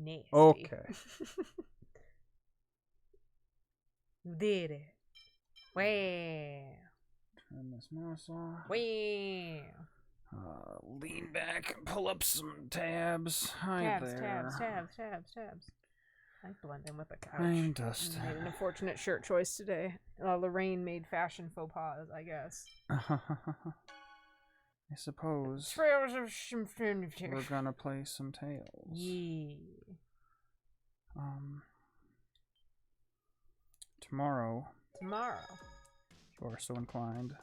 Nasty. Okay. You did it. Wow. Turn this mouse off. Wow. Lean back and pull up some tabs. Hi Tabs, there. tabs. I blend in with the couch. I'm Dustin. Made an unfortunate shirt choice today. Lorraine made fashion faux pas, I guess. I suppose. Trails of Symphonia. We're gonna play some Tales. Yeah. Tomorrow. If you are so inclined.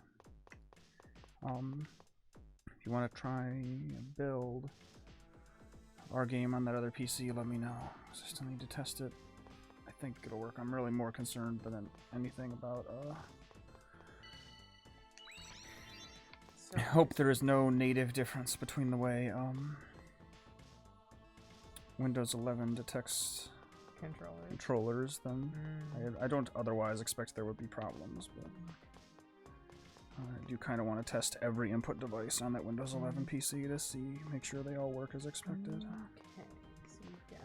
If you want to try and build our game on that other PC, let me know. I still need to test it. I think it'll work. I'm really more concerned than anything about I hope there is no native difference between the way Windows 11 detects controllers then. I don't otherwise expect there would be problems, but I do kind of want to test every input device on that Windows 11 PC to make sure they all work as expected. Okay, so we've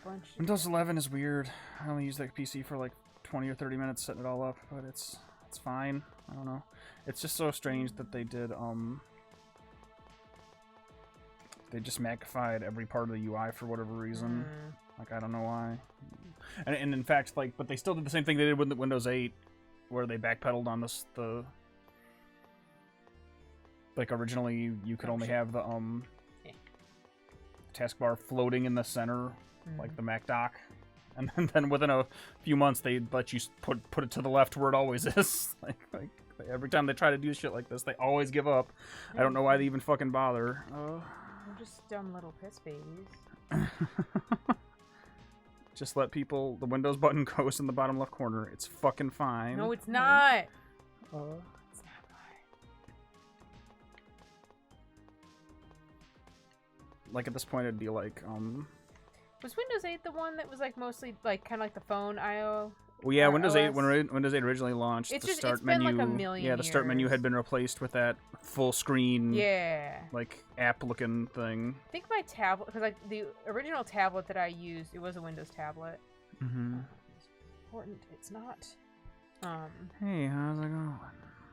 got Windows 11 is weird. I only use that PC for like 20 or 30 minutes setting it all up, but it's fine. I don't know. It's just so strange that they did they just magnified every part of the UI for whatever reason. Like, I don't know why. And in fact, like, but they still did the same thing they did with the Windows 8, where they backpedaled on the like, originally you could only have the taskbar floating in the center, like the Mac dock, and then within a few months they let you put it to the left where it always is. like every time they try to do shit like this, they always give up. I don't know why they even fucking bother. We're just dumb little piss babies. Just let people. The Windows button goes in the bottom left corner. It's fucking fine. No, it's not. It's not fine. Like, at this point, it'd be like, Was Windows 8 the one that was like mostly like kind of like the phone I/O? Well, yeah, Windows 8 OS? when Windows 8 originally launched, It's the just- start it's been menu, like a million the start menu years. had been replaced with that full screen, Yeah. like app-looking thing. I think my tablet, because like the original tablet that I used, it was a Windows tablet. It's important. It's not. Hey, how's it going?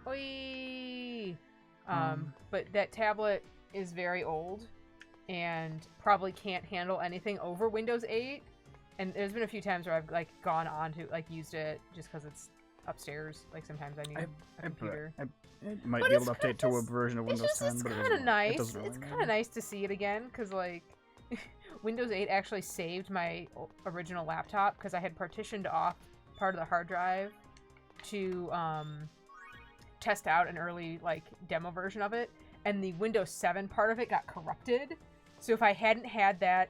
Oi. But that tablet is very old and probably can't handle anything over Windows 8. And there's been a few times where I've like gone on to like used it just because it's upstairs. Like sometimes I need a computer. It might But be able to it's update to a version of Windows 10, It's but kind of nice. It doesn't really It's kind matter. of nice to see it again because like Windows 8 actually saved my original laptop because I had partitioned off part of the hard drive to test out an early like demo version of it, and the Windows 7 part of it got corrupted. So if I hadn't had that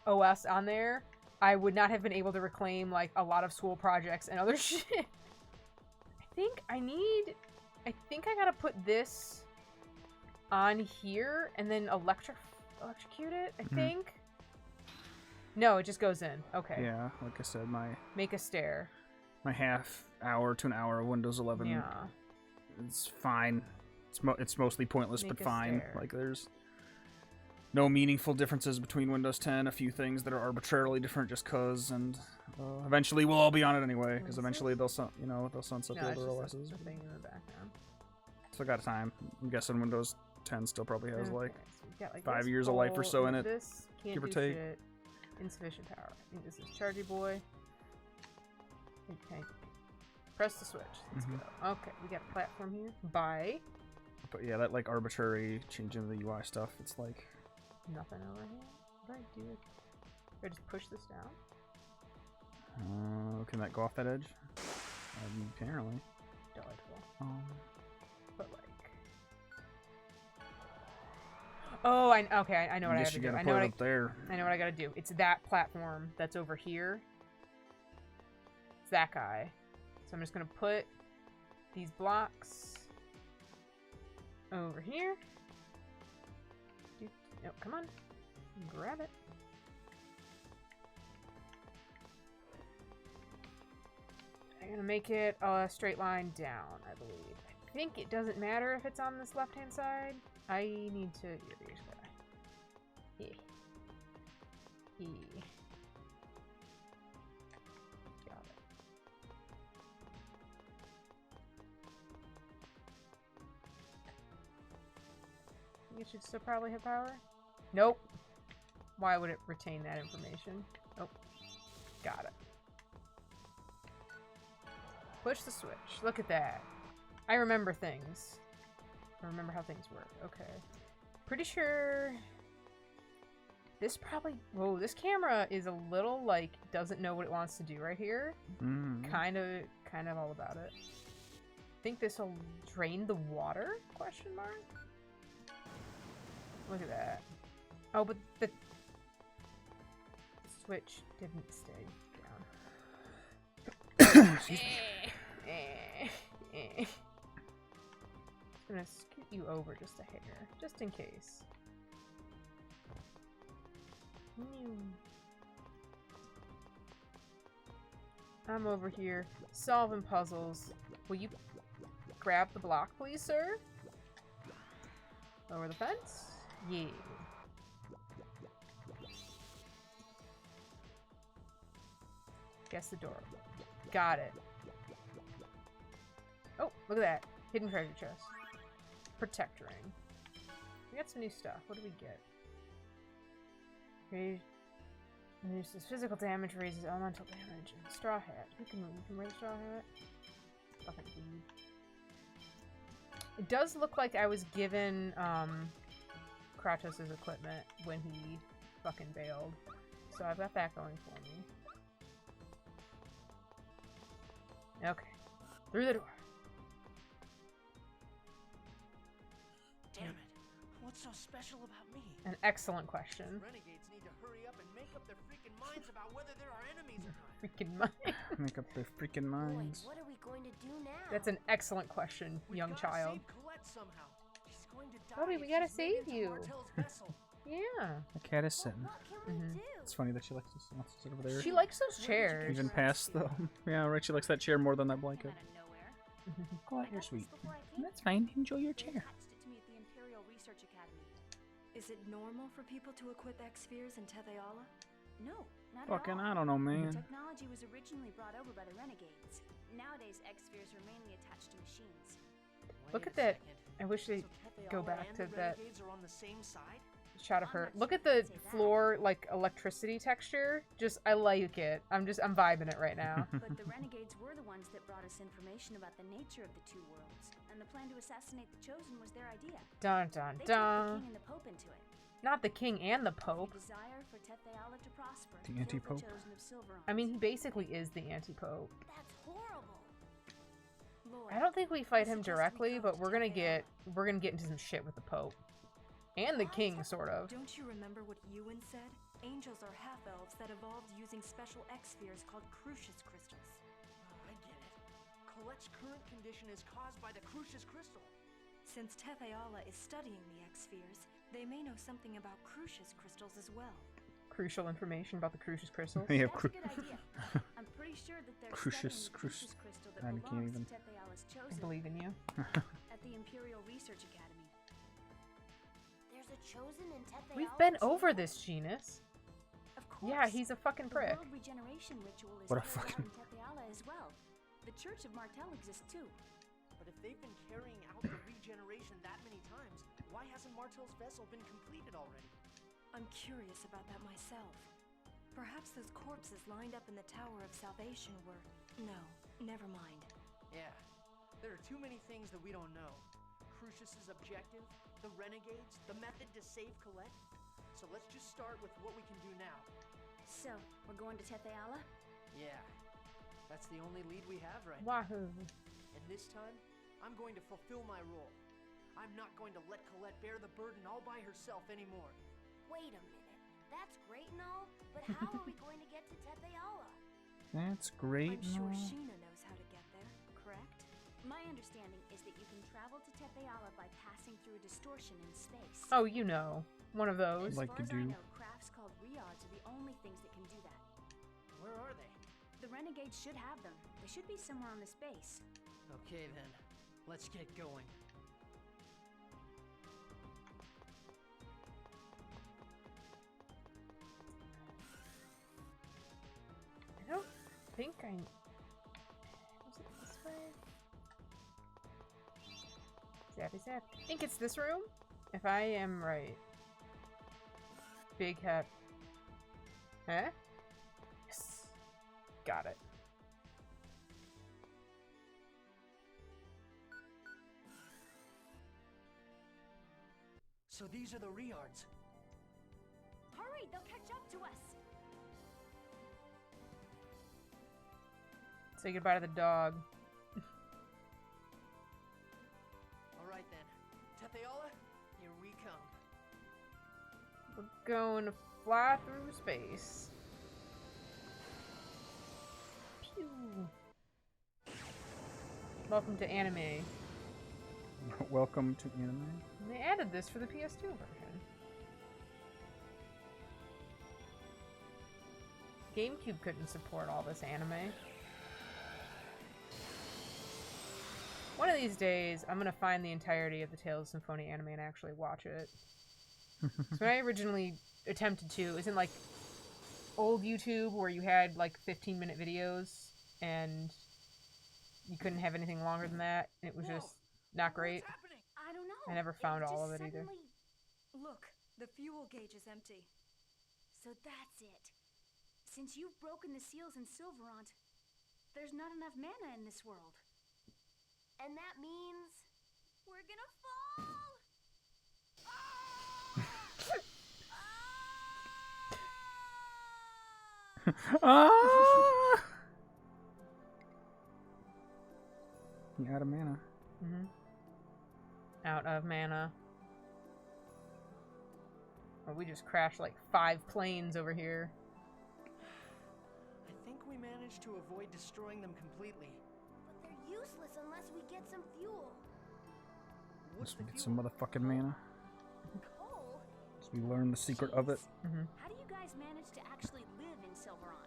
OS on there, I would not have been able to reclaim like a lot of school projects and other shit. I think I gotta put this on here and then electrocute it, I think. No, it just goes in. Okay. Yeah, like I said, Make a stair. my half hour to an hour of Windows 11 Yeah. it's fine. It's mostly pointless, Make but a fine. stair. Like, there's no meaningful differences between Windows 10, a few things that are arbitrarily different just cause, and eventually we'll all be on it anyway, because eventually they'll sunset the other OSs. The thing in the background. So I got time. I'm guessing Windows 10 still probably has like so we've got, 5 this years of life or so in it, This can't give or do take. shit. Insufficient power. I think this is Chargy Boy. Okay. Press the switch. Let's go. Okay, we got a platform here. Bye. But yeah, that like arbitrary changing the UI stuff, it's like Nothing over here. What do I do? Do I just push this down? can that go off that edge? Apparently. Delightful. Um, But like. Oh, okay. I know what I guess have to you do. gotta I put know it what up there. I know what I gotta do. It's that platform that's over here. It's that guy. So I'm just gonna put these blocks over here. No, come on. Grab it. I'm gonna make it a straight line down, I believe. I think it doesn't matter if it's on this left-hand side. I need to... Here's that. Yeah. E. Got it. It should still probably have power. Nope. Why would it retain that information? Nope. Got it. Push the switch. Look at that. I remember things. I remember how things work. Okay. Pretty sure... This probably... Whoa, this camera is a little, like, doesn't know what it wants to do right here. Kind of all about it. Think this will drain the water? Question mark? Look at that. Oh, but the switch didn't stay down. I'm gonna scoot you over just a hair, just in case. I'm over here solving puzzles. Will you grab the block, please, sir? Over the fence? Yeah. Guess the door. Got it. Oh, look at that. Hidden treasure chest. Protect ring. We got some new stuff. What do we get? Reduces physical damage, raises elemental damage, and straw hat. You can raise straw hat. Fucking weed. It does look like I was given Kratos' equipment when he fucking bailed. So I've got that going for me. Okay. Through the door. Damn it. What's so special about me? An excellent question. Renegades need to hurry up and make up their freaking minds about whether there are enemies or not. Freaking mind. Make up their freaking minds. Boy, what are we going to do now? That's an excellent question, young child. Save Colette somehow. She's going to die. Bobby, we gotta She's made save into you. Martel's vessel. Yeah. The cat is sitting. What can we do? It's funny that she wants to sit over there. She likes those chairs. Even past the... Yeah, right, she likes that chair more than that blanket. Out of nowhere. Go out, you're sweet. Before I came, That's fine, enjoy your they chair. attached it to me at the Imperial Research Academy. Is it normal for people to equip X-Spheres in Tetheala? No, not Fucking, at all. I don't know, The man. technology was originally brought over by the Renegades. Nowadays, X-Spheres are mainly attached to machines. Look Wait at a that. second. I wish they So go Tetheala back and to the that Renegades are on the same side? shot of her. Look at the floor, like, electricity texture. Just, I like it. I'm vibing it right now. But the Renegades were the ones that brought us information about the nature of the two worlds, and the plan to assassinate the Chosen was their idea. Dun dun They took the dun. King and the Pope into it. Not the king and the The pope. desire for Tetheala to prosper. The killed anti-pope. Chosen of Silverhorn. I mean, he basically is the anti-pope. That's horrible. Lord, I don't think we fight him suggest we directly, go but to we're gonna Tetheala. get into some shit with the pope. And the king, sort of. Don't you remember what Ewan said? Angels are half-elves that evolved using special X-Spheres called Crucius crystals. Oh, I get it. Colette's current condition is caused by the Crucius crystal. Since Tetheala is studying the X-Spheres, they may know something about Crucius crystals as well. Crucial information about the Crucius crystals. Yeah, That's a good idea. I'm pretty sure that they're Crucius studying the Crucius crystal that I can't belongs even. to Tetheala's I Chosen believe in you. at the Imperial Research Academy. There's a Chosen in Tetheala. We've been over this, Genus. Of course. Yeah, he's a fucking The prick. world regeneration ritual is What a carried fucking- out in Tetheala as well. The Church of Martel exists too. But if they've been carrying out the regeneration that many times, why hasn't Martel's vessel been completed already? I'm curious about that myself. Perhaps those corpses lined up in the Tower of Salvation were... No, never mind. Yeah, there are too many things that we don't know. Crucius's objective, the Renegades, the method to save Colette. So let's just start with what we can do now. So, we're going to Tetheala? Yeah, that's the only lead we have right now. Wahoo. And this time, I'm going to fulfill my role. I'm not going to let Colette bear the burden all by herself anymore. Wait a minute. That's great and all, but how are we going to get to Tetheala? That's great. I'm sure and all. Sheena knows how to get there, correct? My understanding is that you can travel to Tetheala by passing through a distortion in space. Oh, you know. One of those. As Like far to as I do. know, crafts called riods are the only things that can do that. Where are they? The Renegades should have them. They should be somewhere on this base. Okay then, let's get going. think I... Was it this way? Zappy zap. I think it's this room? If I am right. Big hat. Huh? Yes. Got it. So these are the Riards. Hurry, they'll catch up to us. Say goodbye to the dog. All right then, Tetheala, here we come. We're going to fly through space. Pew. Welcome to anime. Welcome to anime. They added this for the PS2 version. GameCube couldn't support all this anime. One of these days, I'm gonna find the entirety of the Tales of Symphonia anime and actually watch it. So when I originally attempted to, it was in like old YouTube where you had like 15-minute videos and you couldn't have anything longer than that. It was just not great. I don't know. I never found all of it either. Look, the fuel gauge is empty. So that's it. Since you've broken the seals in Silverant, there's not enough mana in this world. And that means we're gonna fall. Ah! You out of mana. Mm-hmm. Out of mana. Oh, we just crashed like 5 planes over here. I think we managed to avoid destroying them completely. But they're useless unless we get some fuel. What's the Let's get fuel? some motherfucking mana. Coal? So we learn the secret of it. Mm-hmm. How do you guys manage to actually live in Silverant?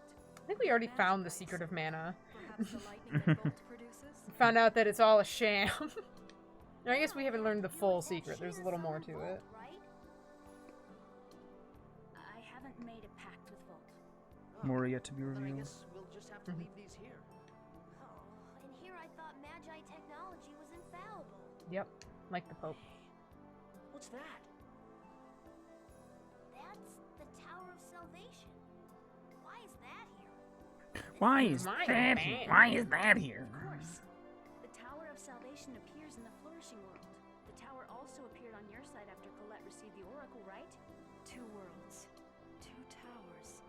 I think we already found the secret of mana. Perhaps the lightning that Bolt produces? Found out that it's all a sham. I guess we haven't learned the full secret. There's a little more to it. Right? I haven't made a pact with Volt. Oh, More yet to be then I revealed. guess we'll just have to leave these here. Oh, and here I thought Magi technology was infallible. Yep, like the Pope. What's that? That's the Tower of Salvation. Why is that here? Why is My that? man. Why is that here? Of course. The Tower of Salvation appears in the Flourishing World. The tower also appeared on your side after Colette received the Oracle, right? 2 worlds. 2 towers.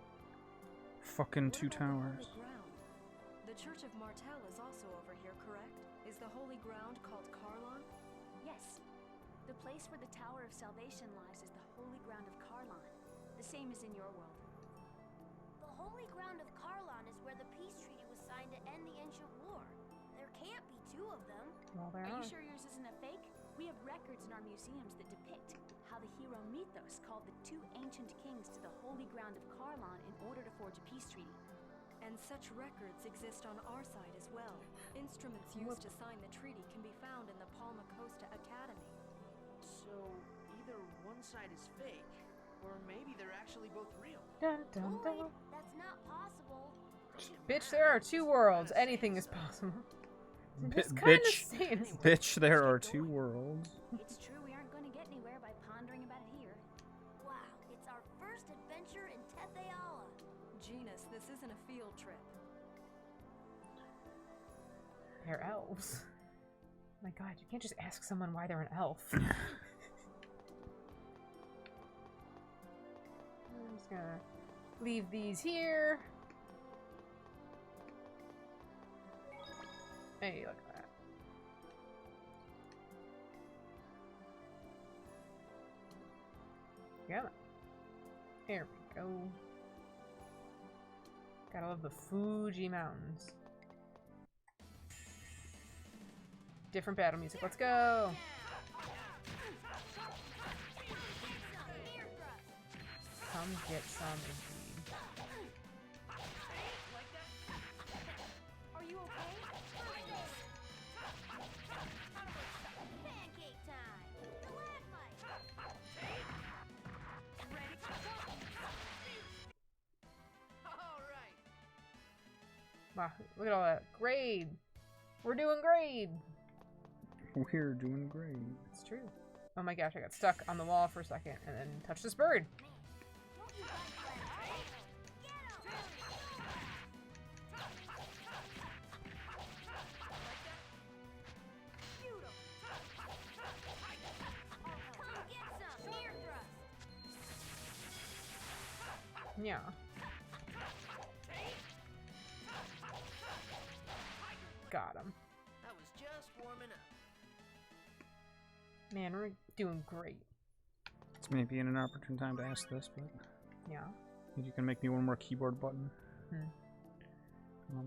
Fucking What 2 about the towers. Holy Ground? The Church of Martel is also over here, correct? Is the Holy Ground called Karlon? Yes. The place where the Tower of Salvation lies is the Holy Ground of Karlon. The same as in your world. The Holy Ground of Karlon is where the peace treaty was signed to end the ancient war. There can't be 2 of them. Well, there Are are. you sure yours isn't a fake? We have records in our museums that depict how the hero Mythos called the 2 ancient kings to the Holy Ground of Karlon in order to forge a peace treaty. And such records exist on our side as well. Instruments used to sign the treaty can be found in the Palma Costa Academy. So either one side is fake, or maybe they're actually both real. Dun, dun, Boy, dun. that's not possible. Bitch, there are 2 worlds. Anything is possible. Bi- Just kinda bitch. saying. Bitch, there are 2 worlds. It's true we aren't going to get anywhere by pondering about it here. Wow, it's our first adventure in Tetheala. Genus, this isn't a field trip. They're elves. My god, you can't just ask someone why they're an elf. I'm just gonna leave these here. Hey, look at that. Yeah. There we go. Gotta love the Fuji Mountains. Different battle music. Let's go. Come get some indeed. Are you okay? Pancake time! Stalagmite! All right. Wow, look at all that. Grade! We're doing grade! We're doing great. It's true. Oh my gosh, I got stuck on the wall for a second and then touched this bird. Yeah. Got him. I was just warming up. Man, we're doing great. It's maybe an inopportune time to ask this, but Yeah. you can make me one more keyboard button. Hmm.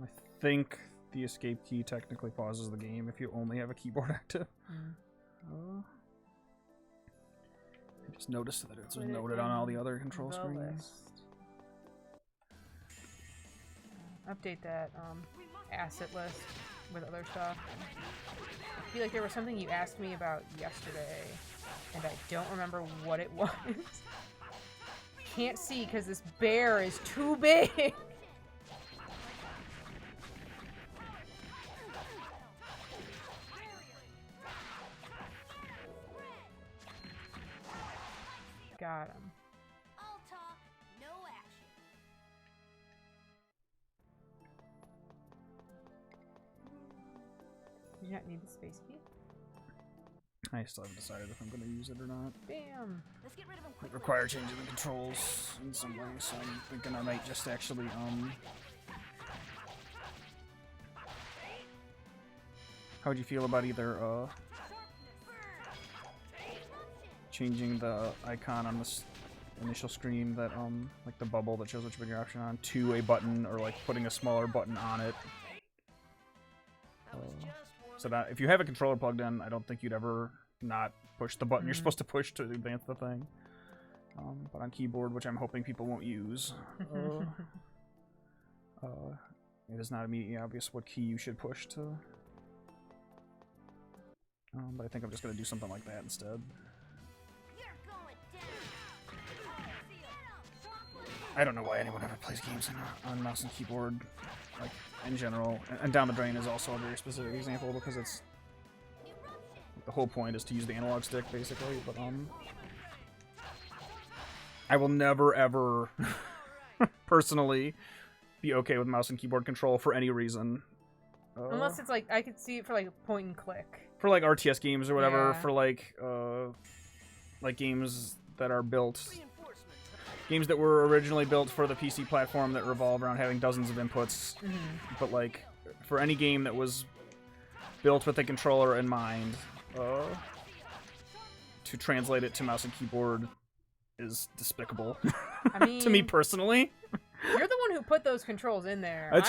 I think the escape key technically pauses the game if you only have a keyboard active. Hmm. I just noticed that it's Put it noted on all the in other control the screens. list. Update that asset list with other stuff. I feel like there was something you asked me about yesterday, and I don't remember what it was. Can't see because this bear is too big. Got him. All talk, no action. You not need the space key? I still haven't decided if I'm going to use it or not. Bam. Let's get rid of him It quickly. requires changing the controls in some way, so I'm thinking I might just actually, how would you feel about either, changing the icon on this initial screen that, like the bubble that shows what you put your option on, to a button, or like putting a smaller button on it? So that if you have a controller plugged in, I don't think you'd ever not push the button you're supposed to push to advance the thing. But on keyboard, which I'm hoping people won't use, it is not immediately obvious what key you should push to. But I think I'm just going to do something like that instead. You're going down. I don't know why anyone ever plays games on mouse and keyboard, like, in general. And Down the Drain is also a very specific example, because it's... the whole point is to use the analog stick, basically, but, I will never, ever, personally, be okay with mouse and keyboard control for any reason. Unless it's like, I could see it for like point and click. For, like, RTS games or whatever, Yeah. for, like games that are built... games that were originally built for the PC platform that revolve around having dozens of inputs, but like for any game that was built with a controller in mind, to translate it to mouse and keyboard is despicable. I mean, to me personally. You're the one who put those controls in there. I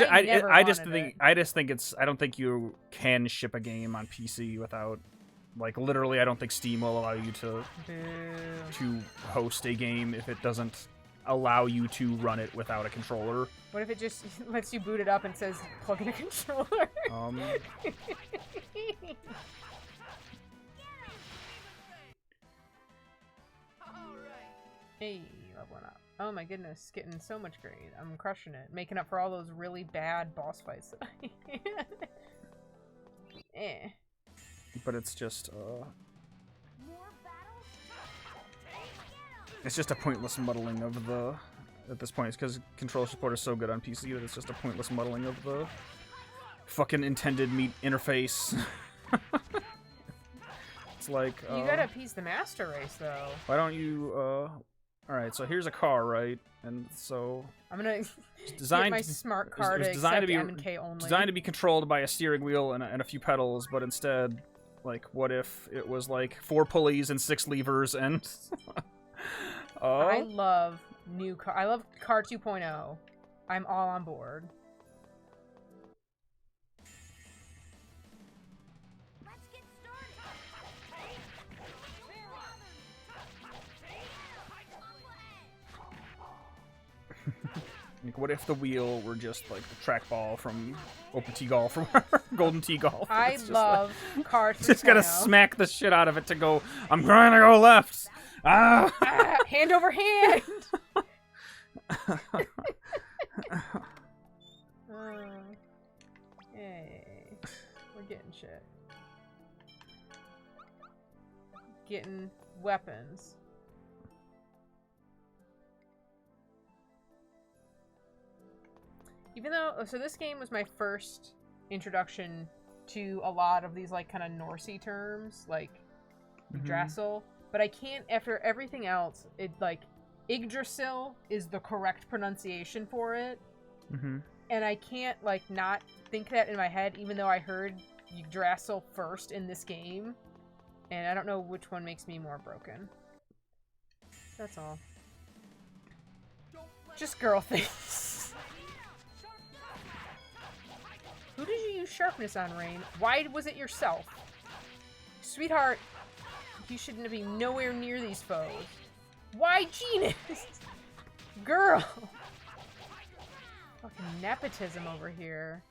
just wanted think it's. I don't think you can ship a game on PC without. Like, literally, I don't think Steam will allow you to host a game if it doesn't allow you to run it without a controller. What if it just lets you boot it up and says, plug in a controller? Hey, leveling up. Oh my goodness, getting so much grade. I'm crushing it. Making up for all those really bad boss fights that I had. But it's just, it's just a pointless muddling of the... At this point, it's because controller support is so good on PC that it's just a pointless muddling of the fucking intended meat interface. It's like... you gotta appease the master race, though. Why don't you, Alright, so here's a car, right? And so... I'm gonna designed, get my smart car to designed accept to be M&K only. designed to be controlled by a steering wheel and a few pedals, but instead, like, what if it was like 4 pulleys and 6 levers and... I love new car. I love Car 2.0. I'm all on board. Let's get Like, what if the wheel were just like the trackball from Open Tee Golf or whatever, Golden Tee Golf? I love Car 2.0. Just gotta smack the shit out of it to go, I'm trying to go left! Ah! Hand over hand! shit. Getting weapons. Even though, so this game was my first introduction to a lot of these, like, kind of Norsey terms, like Yggdrasil, but I can't, after everything else, it, like, Yggdrasil is the correct pronunciation for it, and I can't, like, not think that in my head, even though I heard Yggdrasil first in this game, and I don't know which one makes me more broken. That's all. Just girl things. Who did you use sharpness on, Rain? Why was it yourself? Sweetheart, you shouldn't be nowhere near these foes. Why Genus? Girl! Fucking nepotism over here.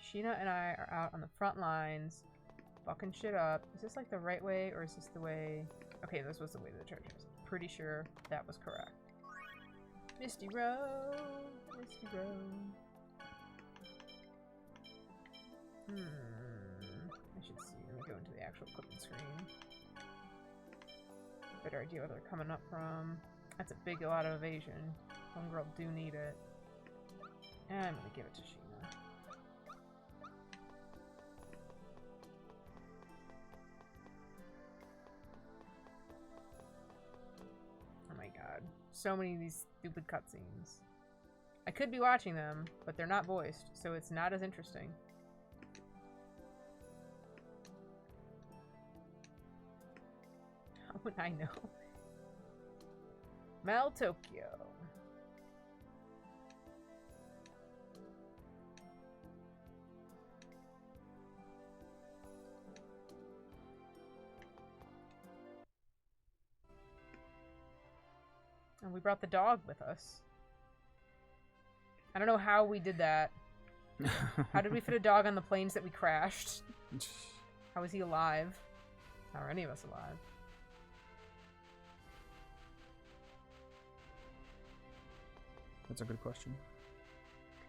Sheena and I are out on the front lines, fucking shit up. Is this like the right way, or is this the way? Okay, this was the way to the treasures. Pretty sure that was correct. Misty Road, Misty Road. I should see. Let me go into the actual equipment screen. Better idea where they're coming up from. That's a big lot of evasion. Homegirl do need it. And I'm gonna give it to Sheena. Oh my god. So many of these stupid cutscenes. I could be watching them, but they're not voiced, so it's not as interesting. How would I know? Mal Tokyo. And we brought the dog with us. I don't know how we did that. How did we fit a dog on the planes that we crashed? How is he alive? How are any of us alive? That's a good question.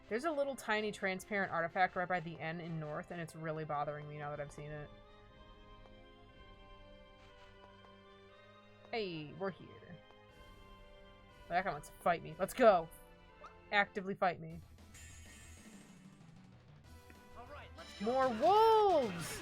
There's a little tiny transparent artifact right by the N in North, and it's really bothering me now that I've seen it. Hey, we're here. That guy wants to fight me. Let's go! Actively fight me. Alright, let's go. More wolves!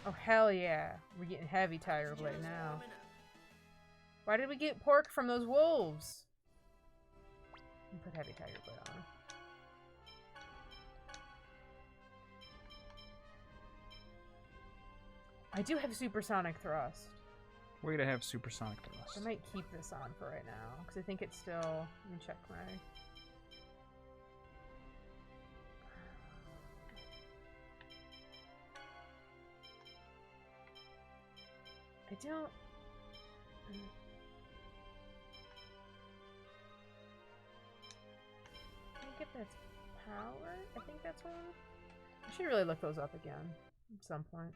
Oh hell yeah. We're getting heavy Tiger Blade now. Why did we get pork from those wolves? Put heavy Tiger Blade on. I do have supersonic thrust. Way to have supersonic thrust. I might keep this on for right now, because I think it's still... Let me check my... I don't... Can I get that power? I think that's one. I should really look those up again at some point.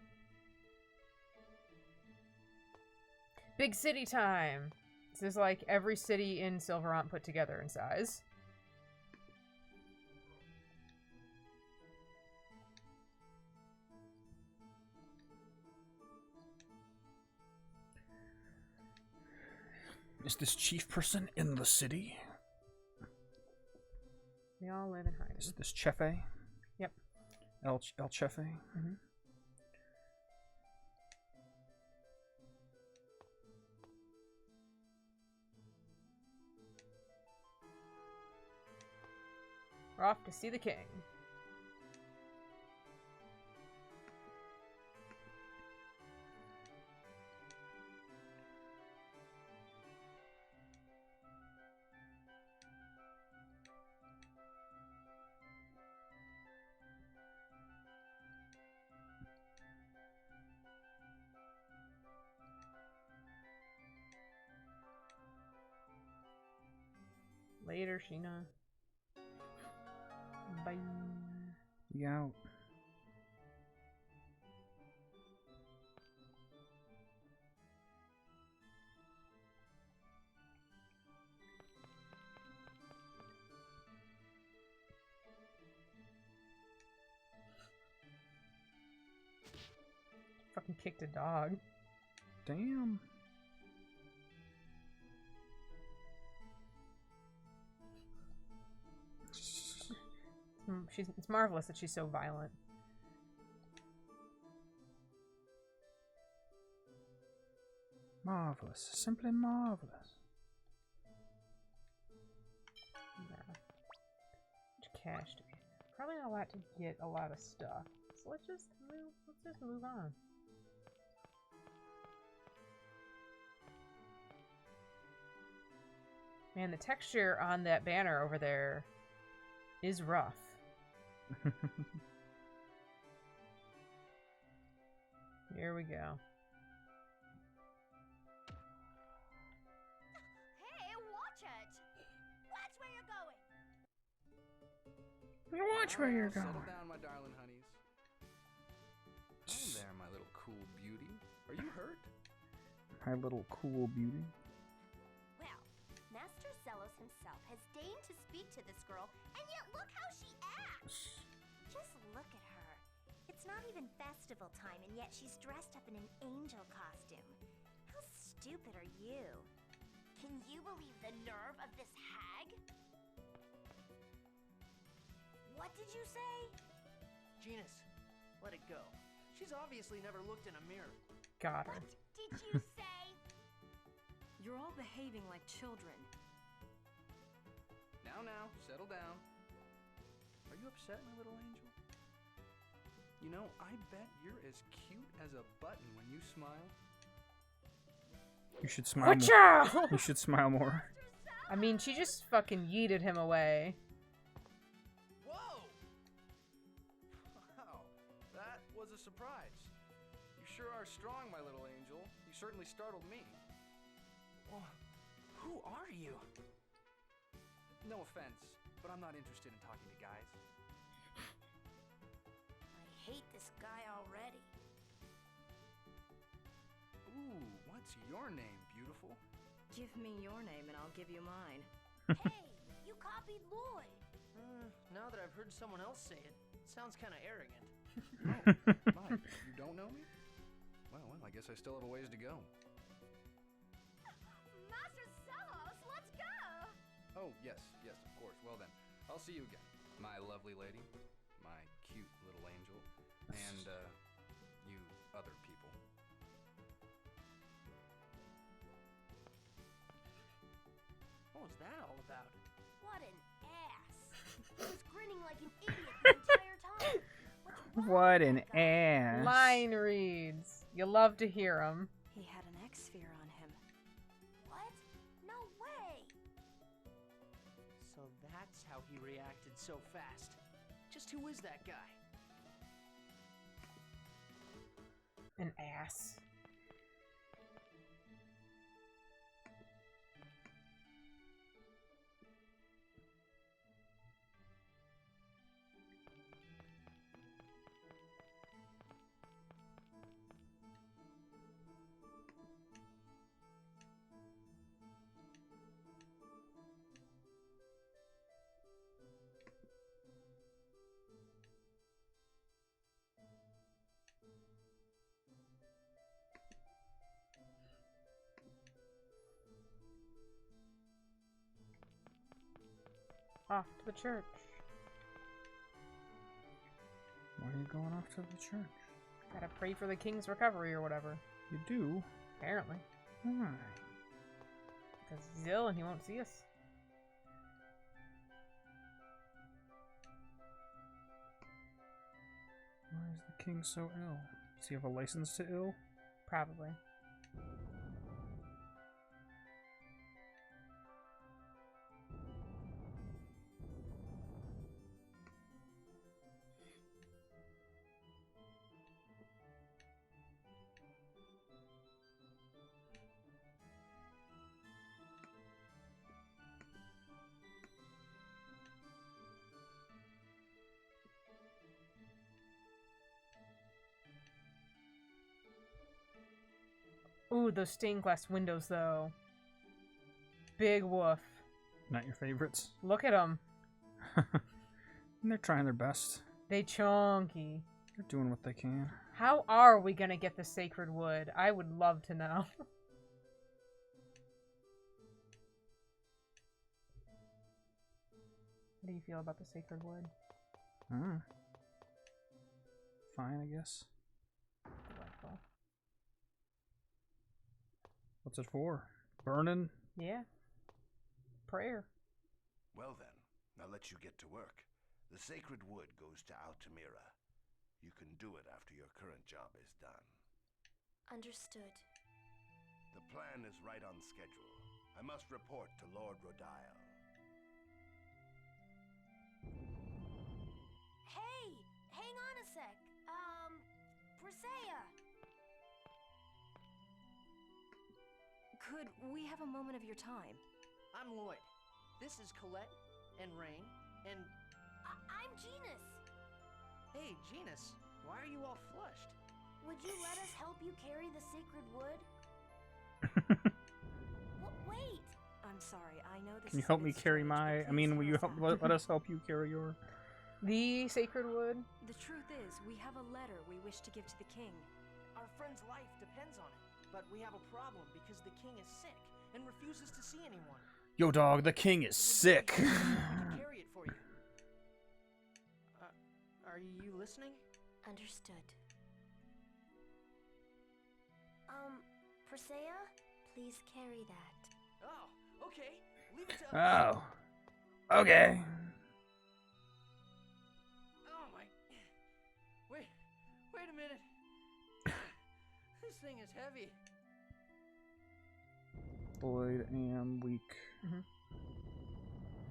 Big city time! This is like every city in Silverant put together in size. Is this chief person in the city? They all live in hiding. Is this Chefe? Yep. El Chefe? Mm-hmm. We're off to see the king. Later, Sheena. Bye. We out. kicked a dog. Damn. It's marvelous that she's so violent. Marvelous. Simply marvelous. No. Much cash to be. Probably not a lot to get a lot of stuff. So let's just move on. Man, the texture on that banner over there is rough. Here we go. Hey, watch it! Watch where you're going! You watch where you're going. Settle down, my darling honeys. Oh there, my little cool beauty. Are you hurt? My little cool beauty. Well, Master Zelos himself has deigned to speak to this girl, and yet look how she acts! Just look at her. It's not even festival time, and yet she's dressed up in an angel costume. How stupid are you? Can you believe the nerve of this hag? What did you say? Genus, let it go. She's obviously never looked in a mirror. Got her. What did you say? You're all behaving like children. Now, settle down. Are you upset, my little angel? You know, I bet you're as cute as a button when you smile. You should smile more. Watcha! You should smile more. I mean, she just fucking yeeted him away. Whoa! Wow, that was a surprise. You sure are strong, my little angel. You certainly startled me. Well, who are you? No offense, but I'm not interested in talking to guys. I hate this guy already. Ooh, what's your name, beautiful? Give me your name and I'll give you mine. Hey, you copied Lloyd. Now that I've heard someone else say it, it sounds kind of arrogant. Oh, my, you don't know me? Well, I guess I still have a ways to go. Master Zelos, let's go! Oh, yes, of course. Well then, I'll see you again, my lovely lady, my cute little angel, and, you other people. What was that all about? What an ass! He was grinning like an idiot the entire time. What's wrong What with an that guy? ass. Line reads. You love to hear them. He had an X-sphere on him. What? No way! So that's how he reacted so fast. Just who is that guy? An ass. Off to the church. Why are you going off to the church? Gotta pray for the king's recovery or whatever. You do? Apparently. Why? Because he's ill and he won't see us. Why is the king so ill? Does he have a license to ill? Probably. Ooh, those stained glass windows, though. Big woof. Not your favorites? Look at them. And they're trying their best. They chunky. They're doing what they can. How are we gonna get the sacred wood? I would love to know. How do you feel about the sacred wood? Fine, I guess. Delightful. What's it for? Burning? Yeah. Prayer. Well then, I'll let you get to work. The sacred wood goes to Altamira. You can do it after your current job is done. Understood. The plan is right on schedule. I must report to Lord Rodile. Hey! Hang on a sec. Presea! Could we have a moment of your time? I'm Lloyd. This is Colette and Rain and... I'm Genus. Hey, Genus. Why are you all flushed? Would you let us help you carry the sacred wood? Wait! I'm sorry, I know this Can you is a help bit me carry strange, my... but I mean, please will hear you us help, out. let us help you carry your... The sacred wood? The truth is, we have a letter we wish to give to the king. Our friend's life depends on it, but we have a problem because the king is sick and refuses to see anyone. Yo, dog, the king is sick. We can carry it for you. Are you listening? Understood. Presea? Please carry that. Oh, okay. Leave it to us. Oh. Okay. Oh my... Wait a minute. This thing is heavy. Lloyd am weak.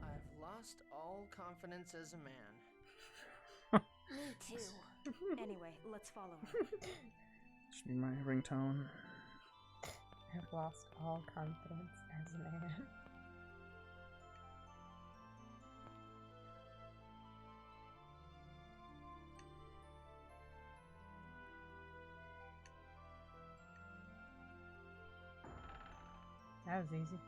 I've lost all confidence as a man. Me too. Anyway, let's follow her. Should be my ringtone. I've lost all confidence as a man. That was easy.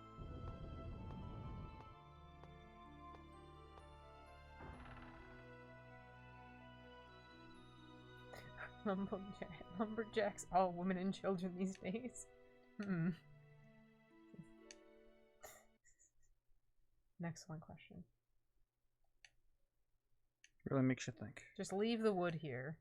Lumberjacks, all women and children these days. Next one question. Really makes you think. Just leave the wood here.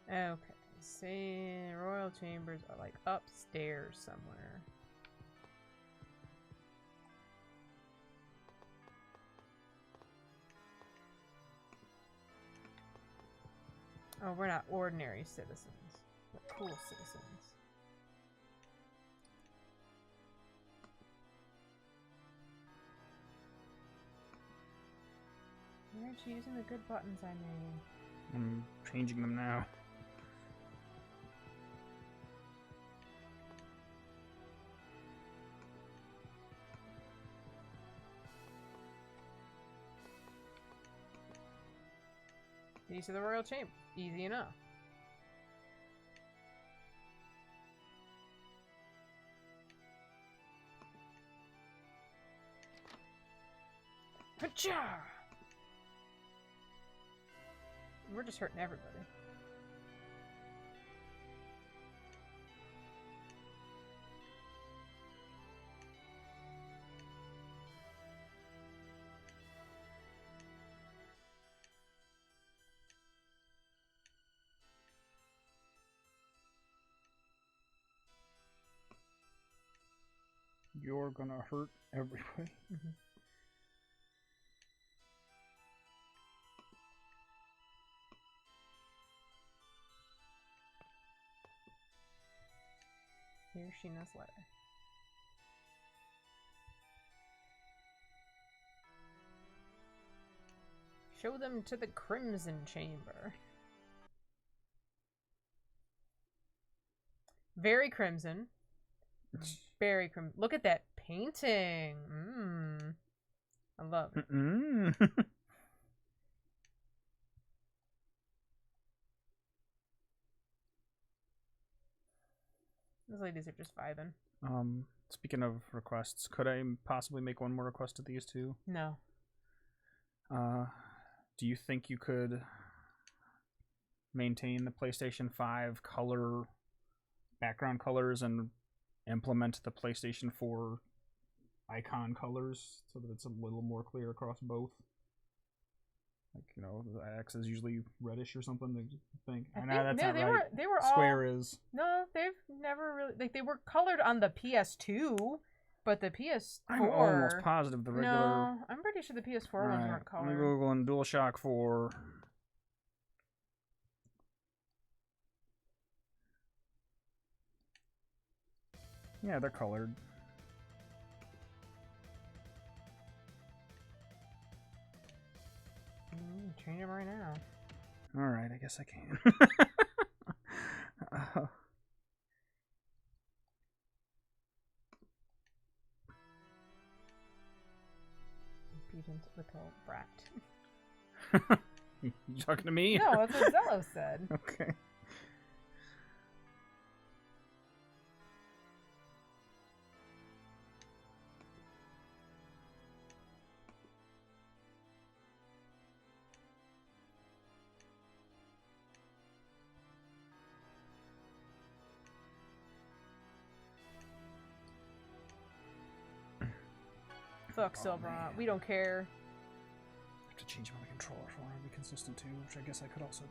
Okay, say royal chambers are like upstairs somewhere. Oh, we're not ordinary citizens. We're cool citizens. Why aren't you using the good buttons I made? I'm changing them now. These are the royal chamber. Easy enough. Hacha! We're just hurting everybody. You're gonna hurt everybody. Here's Sheena's letter. Show them to the Crimson Chamber. Very crimson. Very crimson. Look at that painting. I love it. Those ladies are just vibing. Speaking of requests, could I possibly make one more request to these two? No. Do you think you could maintain the PlayStation 5 color background colors and implement the PlayStation 4 icon colors so that it's a little more clear across both? Like, you know, the X is usually reddish or something. I think. I know that's not right. They were Square all, is. No, they've never really, like, they were colored on the PS2, but the PS4. I'm almost positive the regular. No, I'm pretty sure the PS4 ones weren't colored. I'm googling DualShock 4. Yeah, they're colored. Change them right now. All right, I guess I can. Impudent little brat. You talking to me? No, that's what Zello said. Okay. Fuck Silverant. We don't care. I have to change my controller for it to be consistent too, which I guess I could also do.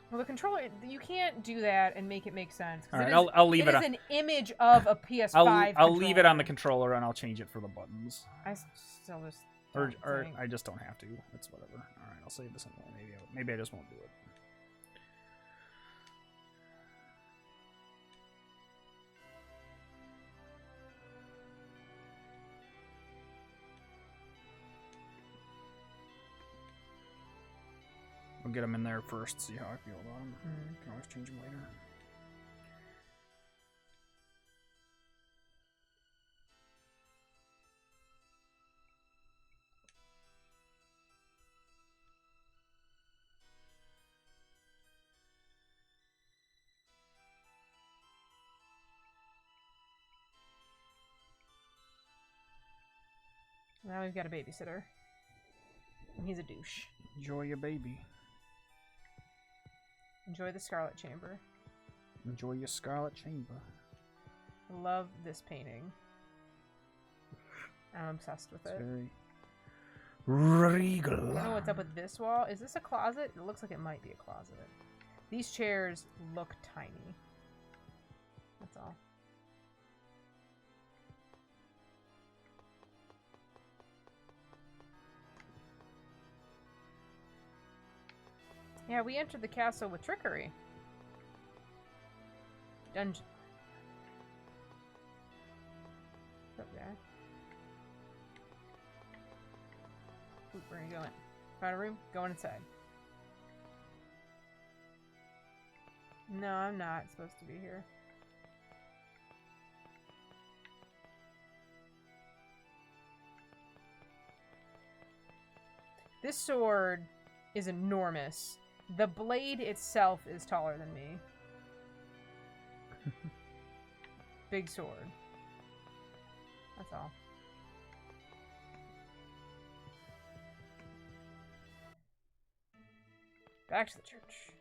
Well, the controller, you can't do that and make it make sense. All right, I'll leave it. It is an image of a PS5. I'll leave it on the controller and I'll change it for the buttons. I still just. Or I just don't have to. It's whatever. All right, I'll save this anyway. Maybe I just won't do it. I'll get them in there first, see how I feel about them. Can always change them later. Now we've got a babysitter. And he's a douche. Enjoy your baby. Enjoy the Scarlet Chamber. Enjoy your Scarlet Chamber. I love this painting. I'm obsessed with it. Very regal. I don't know what's up with this wall. Is this a closet? It looks like it might be a closet. These chairs look tiny. That's all. Yeah, we entered the castle with trickery. Dungeon. What's up, guy? Ooh, where are you going? Find a room? Going inside. No, I'm not supposed to be here. This sword is enormous. The blade itself is taller than me. Big sword. That's all. Back to the church.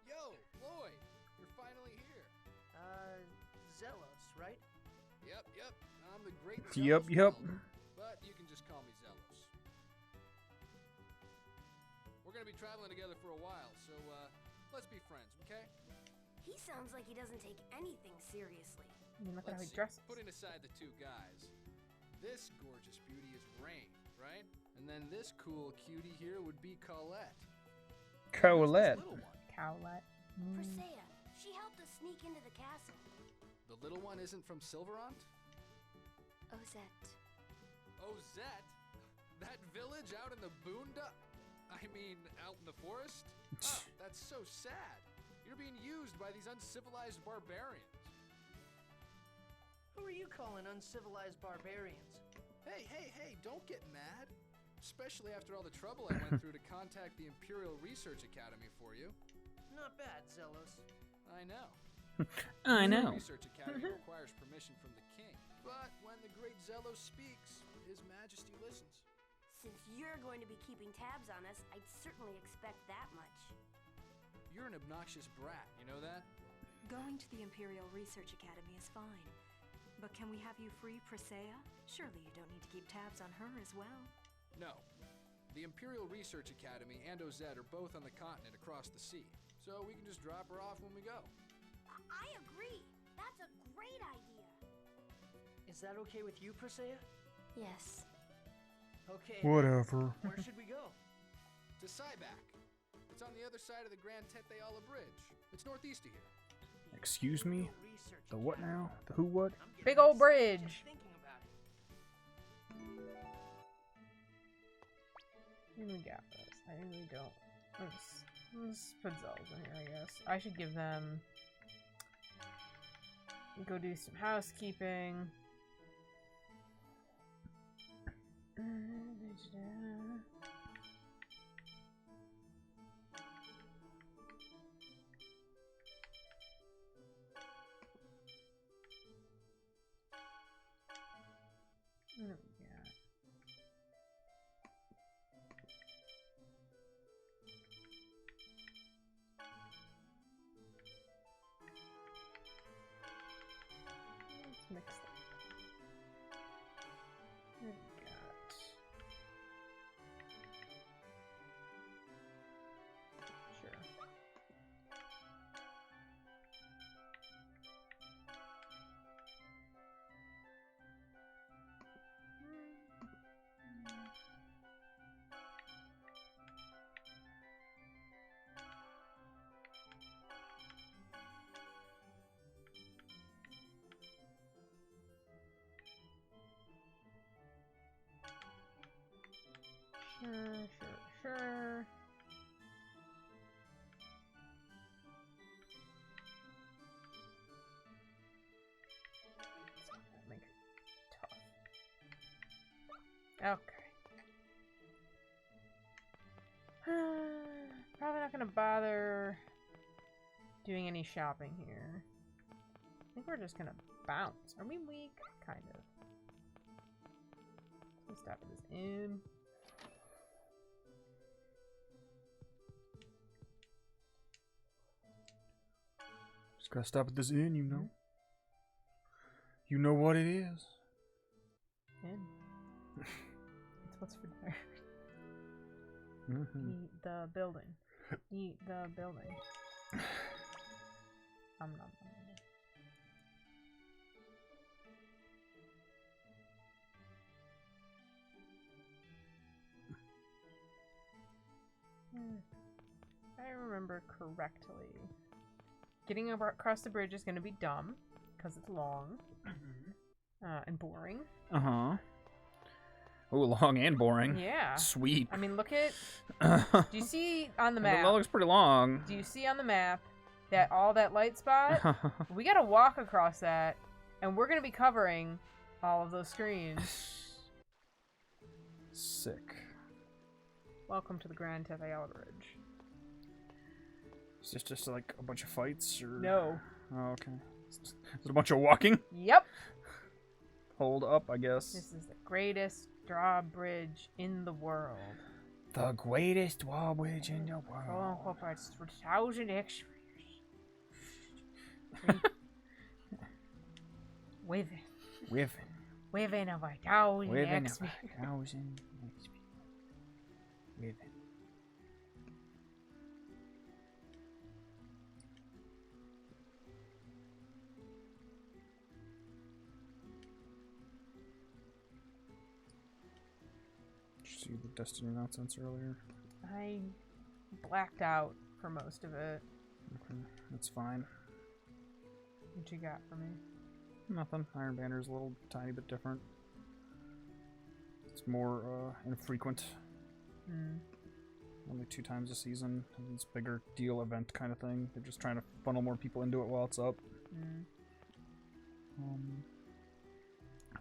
Yo, Floyd, you're finally here. Zealous, right? Yep. I'm the great Yep. Zealous, but you can just call me Zealous. We're gonna be traveling together for a while, so let's be friends, okay? He sounds like he doesn't take anything seriously. I mean, look at how he Let's see. dresses. Putting aside the two guys, this gorgeous beauty is Rain, right? And then this cool cutie here would be Colette. Colette. Little one. Cowlet. Presea, she helped us sneak into the castle. The little one isn't from Silverant? Ozette. Ozette? That village out in the out in the forest? Oh, that's so sad. You're being used by these uncivilized barbarians. Who are you calling uncivilized barbarians? Hey, don't get mad. Especially after all the trouble I went through to contact the Imperial Research Academy for you. Not bad, Zelos. I know. I know. The Research Academy requires permission from the king. But when the great Zelos speaks, His Majesty listens. Since you're going to be keeping tabs on us, I'd certainly expect that much. You're an obnoxious brat, you know that? Going to the Imperial Research Academy is fine. But can we have you free Presea? Surely you don't need to keep tabs on her as well. No. The Imperial Research Academy and OZ are both on the continent across the sea, so we can just drop her off when we go. I agree. That's a great idea. Is that okay with you, Presea? Yes. Okay. Whatever. Where should we go? To Cyback. It's on the other side of the Grand Teteala Bridge. It's northeast of here. Excuse me? The what now? The who what? Big old bridge. Thinking about it. We got this. I really don't. Let's put Zells in here, I guess. I should give them... Go do some housekeeping. What do we got? Let's mix that. What do we got? Sure. Sure. Make it tough. Okay. Probably not gonna bother doing any shopping here. I think we're just gonna bounce. Are we weak? Kind of. Let's stop at this inn. Just gotta stop at this inn, you know. You know what it is. Inn. It's what's for dinner. Eat the building. Eat the building. Nom, nom, nom. If I remember correctly, getting across the bridge is going to be dumb because it's long and boring. Oh, long and boring. Yeah. Sweet. I mean, look at. Do you see on the That map? looks pretty long. Do you see on the map that all that light spot? We got to walk across that, and we're going to be covering all of those screens. Sick. Welcome to the Grand Teteala Bridge. Is this just like a bunch of fights, or No. Oh, okay. Is it a bunch of walking? Yep. Hold up, I guess. This is the greatest drawbridge in the world. The greatest drawbridge in the world. Oh, incorporates 3,000 extras. Within of 1,000 XP. Within. Did you see the Destiny nonsense earlier? I blacked out for most of it. Okay, that's fine. What you got for me? Nothing. Iron Banner's a little tiny bit different. It's more infrequent. Only 2 times a season. It's a bigger deal event kind of thing. They're just trying to funnel more people into it while it's up.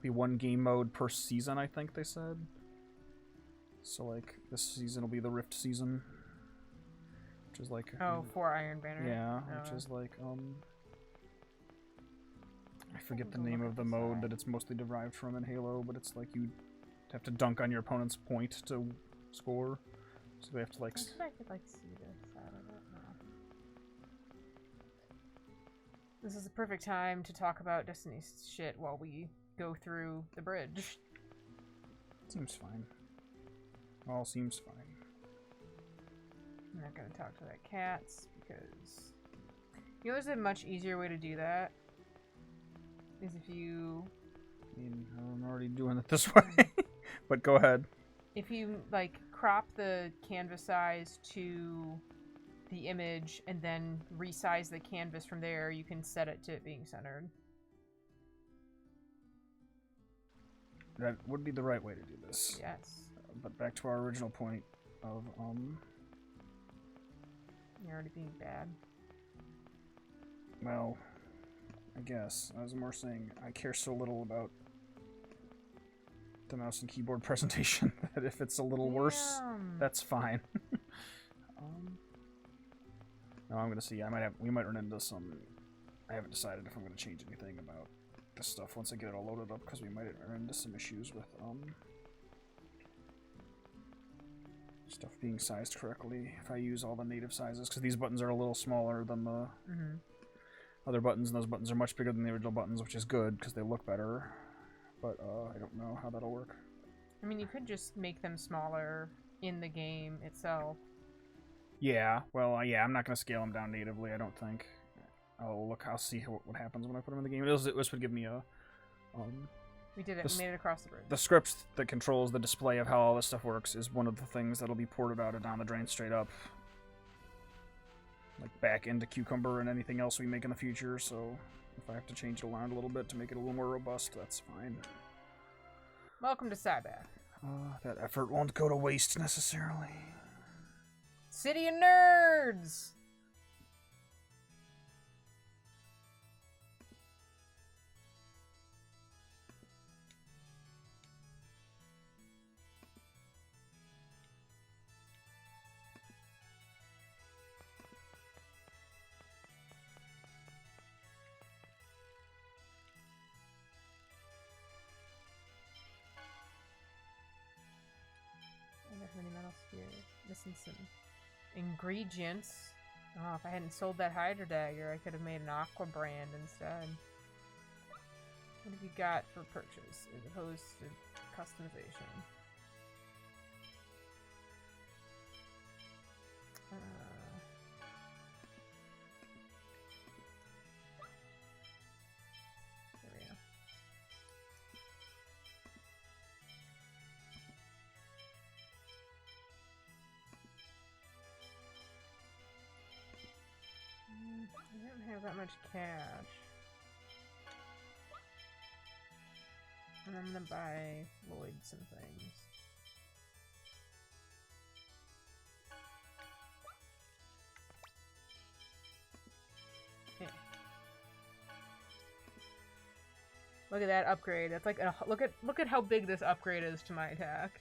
be one game mode per season, I think they said. So, like, this season will be the Rift season. Which is like... Oh, for Iron Banner. Yeah, which is like, I forget the name of the mode that it's mostly derived from in Halo, but it's like you have to dunk on your opponent's point to score. So they have to, like... I could, like, see this out of it. No. This is the perfect time to talk about Destiny's shit while we go through the bridge. Seems fine. All seems fine. I'm not gonna talk to that cats because you know there's a much easier way to do that. Is if you I mean, I'm already doing it this way. But go ahead. If you like crop the canvas size to the image and then resize the canvas from there, you can set it to it being centered. That would be the right way to do this. Yes. But back to our original point of, You're already being bad. Well, I guess. I was more saying I care so little about the mouse and keyboard presentation that if it's a little worse, that's fine. No, I'm gonna see. We might run into some... I haven't decided if I'm gonna change anything about this stuff once I get it all loaded up, because we might run into some issues with, stuff being sized correctly if I use all the native sizes, because these buttons are a little smaller than the other buttons, and those buttons are much bigger than the original buttons, which is good because they look better. But I don't know how that'll work. I mean, you could just make them smaller in the game itself. Yeah, well, yeah, I'm not going to scale them down natively, I don't think. I'll see what happens when I put them in the game. This would give me a... we did it. We made it across the bridge. The script that controls the display of how all this stuff works is one of the things that'll be ported out and down the drain straight up. Like back into Cucumber and anything else we make in the future, so if I have to change it around a little bit to make it a little more robust, that's fine. Welcome to Cybath. That effort won't go to waste necessarily. City of Nerds! Many metal spheres. Missing some ingredients. Oh, if I hadn't sold that Hydra Dagger, I could have made an Aqua brand instead. What have you got for purchase as opposed to customization? There we go. I don't have that much cash. And I'm gonna buy Lloyd some things. Yeah. Look at that upgrade. That's like a, look at how big this upgrade is to my attack.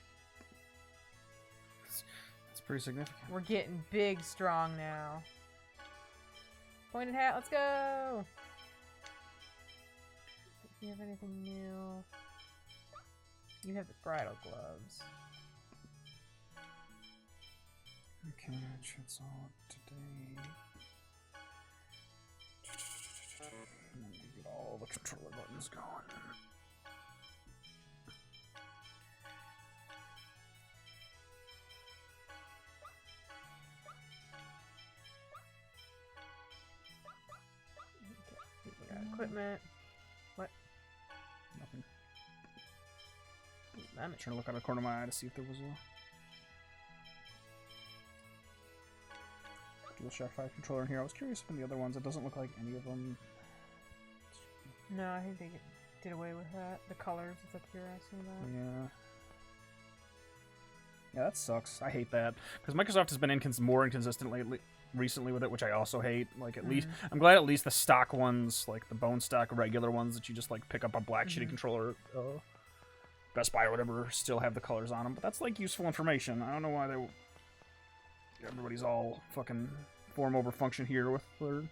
It's pretty significant. We're getting big strong now. Pointed hat, let's go! Do you have anything new? You have the bridal gloves. Okay, that's all up to date. Let me get all the controller buttons going. Equipment. What? Nothing. I'm trying to look out of the corner of my eye to see if there was a DualShock 5 controller in here. I was curious from the other ones. It doesn't look like any of them. No, I think they did away with that. The colors, is that what you're asking about? Yeah. Yeah, that sucks. I hate that. Because Microsoft has been more inconsistent lately. recently with it, which I also hate. Like, at least I'm glad at least the stock ones, like the bone stock regular ones that you just like pick up a black shitty controller, Best Buy or whatever, still have the colors on them. But that's like useful information. I don't know why everybody's all fucking form over function here with their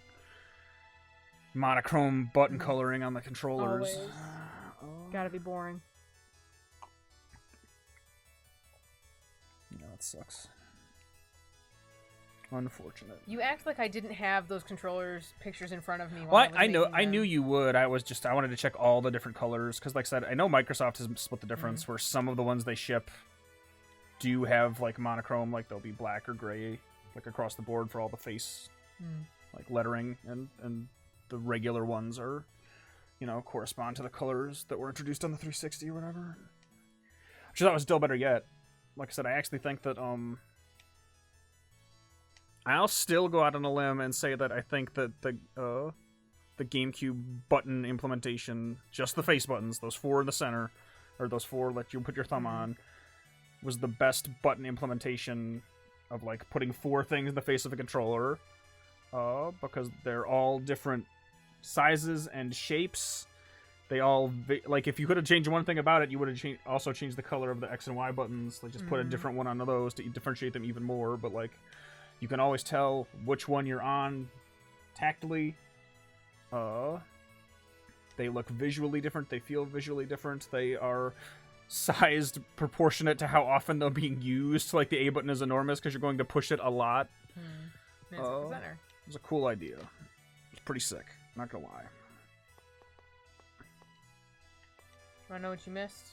monochrome button coloring on the controllers. Gotta be boring. Yeah, that sucks. Unfortunate. You act like I didn't have those controllers pictures in front of me. Well, I knew you would. I wanted to check all the different colors because, like I said, I know Microsoft has split the difference where some of the ones they ship do have like monochrome, like they'll be black or gray, like across the board for all the face, like lettering, and the regular ones are, you know, correspond to the colors that were introduced on the 360 or whatever. Which I thought was still better yet. Like I said, I actually think that I'll still go out on a limb and say that I think that the GameCube button implementation, just the face buttons, those 4 in the center, or those 4 that you put your thumb on, was the best button implementation of like putting 4 things in the face of a controller, because they're all different sizes and shapes. They all, like, if you could have changed one thing about it, you would have also changed the color of the X and Y buttons. Like, just put a different one on those to differentiate them even more. But, like, you can always tell which one you're on tactily. They look visually different. They feel visually different. They are sized proportionate to how often they're being used. Like, the A button is enormous because you're going to push it a lot. It was a cool idea. It was pretty sick. Not gonna lie. Wanna know what you missed?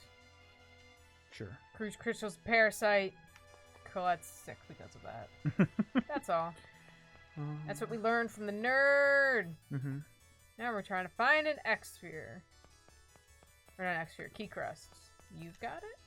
Sure. Cruise Crystal's Parasite. Colette's sick because of that. That's all. That's what we learned from the nerd. Now we're trying to find an X-Sphere. Or not X-Sphere, Key Crust. You've got it?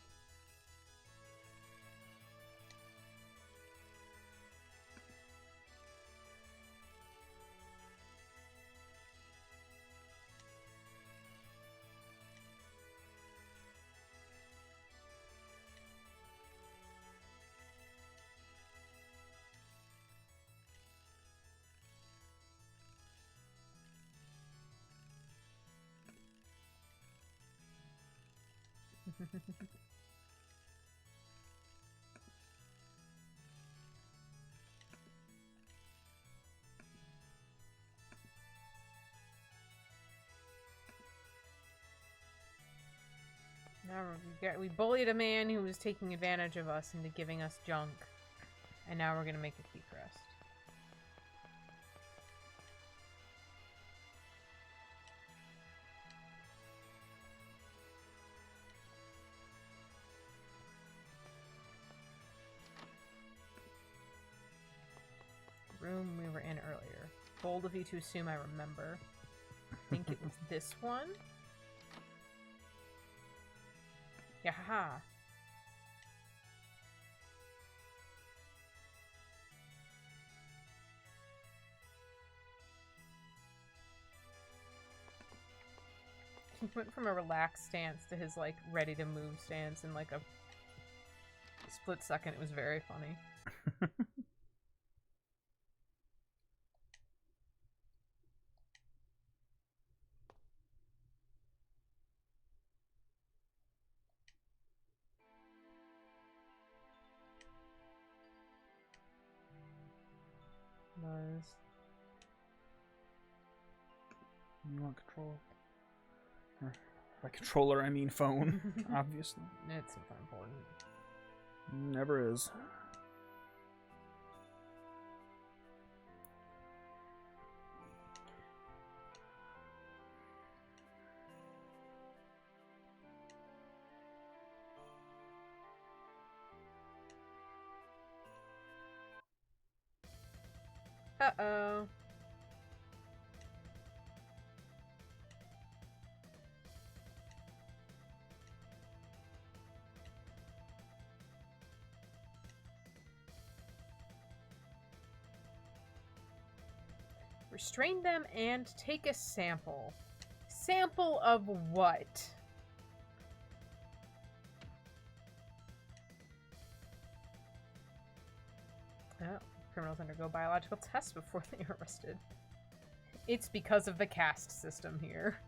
Now we bullied a man who was taking advantage of us into giving us junk, and now we're gonna make a key crest. Room we were in earlier. Bold of you to assume I remember. I think it was this one. Yahaha. He went from a relaxed stance to his, like, ready to move stance in, like, a split second. It was very funny. Nice. You want control? By controller, I mean phone, obviously. It's something important. Never is. Uh-oh. Restrain them and take a sample. Sample of what? Oh. criminals undergo biological tests before they are arrested. It's because of the caste system here.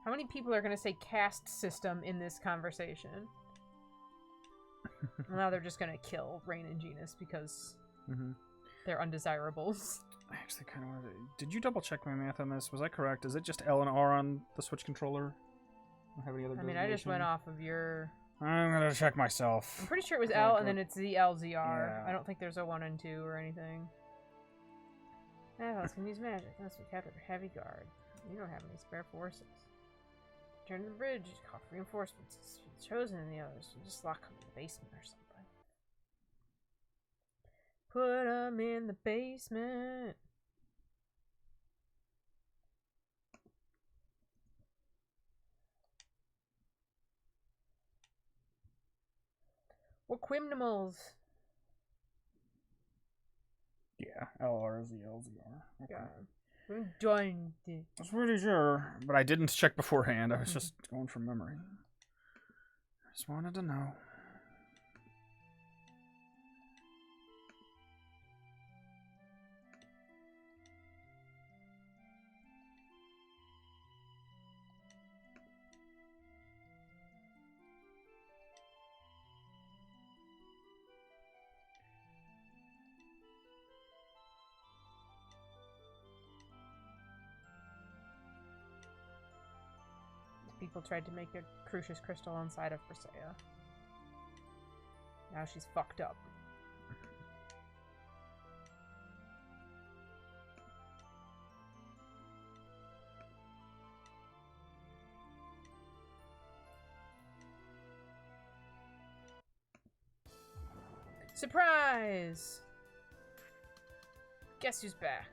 How many people are going to say caste system in this conversation? Now they're just going to kill Rain and Genus because they're undesirables. I actually kind of wanted to... Did you double check my math on this? Was I correct? Is it just L and R on the Switch controller? Don't have any other I just went off of your... I'm going to check myself. I'm pretty sure it was L and then it's ZLZR. Yeah. I don't think there's a 1 and 2 or anything. Adults can use magic. Unless we capture a heavy guard. You don't have any spare forces. Turn to the bridge, call for reinforcements. It's chosen in the others. You just lock them in the basement or something. Put them in the basement. What criminals? Yeah, LRZLZR. Okay. Yeah. I'm done. I was pretty sure, but I didn't check beforehand. I was just going from memory. Just wanted to know. People tried to make a Crucius crystal inside of Persea. Now she's fucked up. Surprise! Guess who's back?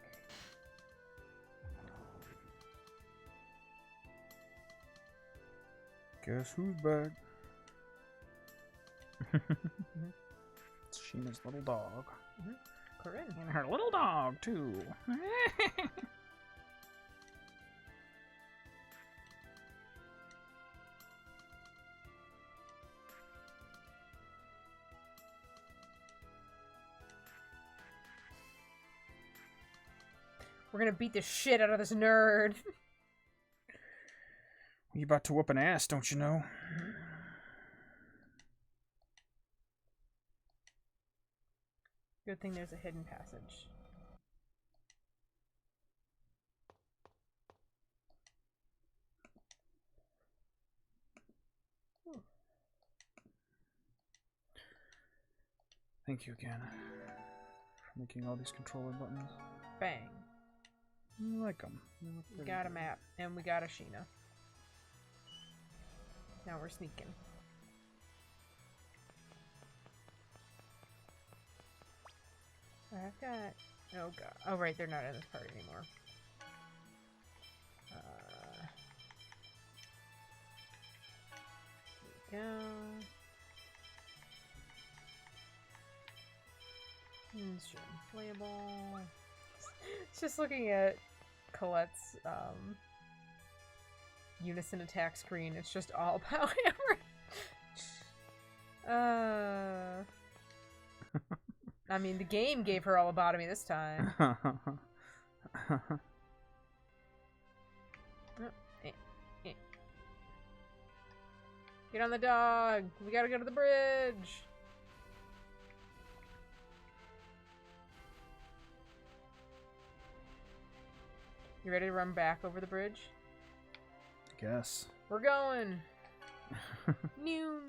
Guess who's back? It's Sheena's little dog. Corinne. And her little dog, too. We're gonna beat the shit out of this nerd. You about to whoop an ass, don't you know? Good thing there's a hidden passage. Thank you again for making all these controller buttons. Bang. I like them. We got a map, and we got a Sheena. Now we're sneaking. I've got... Oh god. Oh right, they're not in this part anymore. There we go. Playable. It's just looking at Colette's unison attack screen. It's just all about hammer. I mean, the game gave her all lobotomy this time. Get on the dog. We gotta go to the bridge. You ready to run back over the bridge? I guess. We're going. New.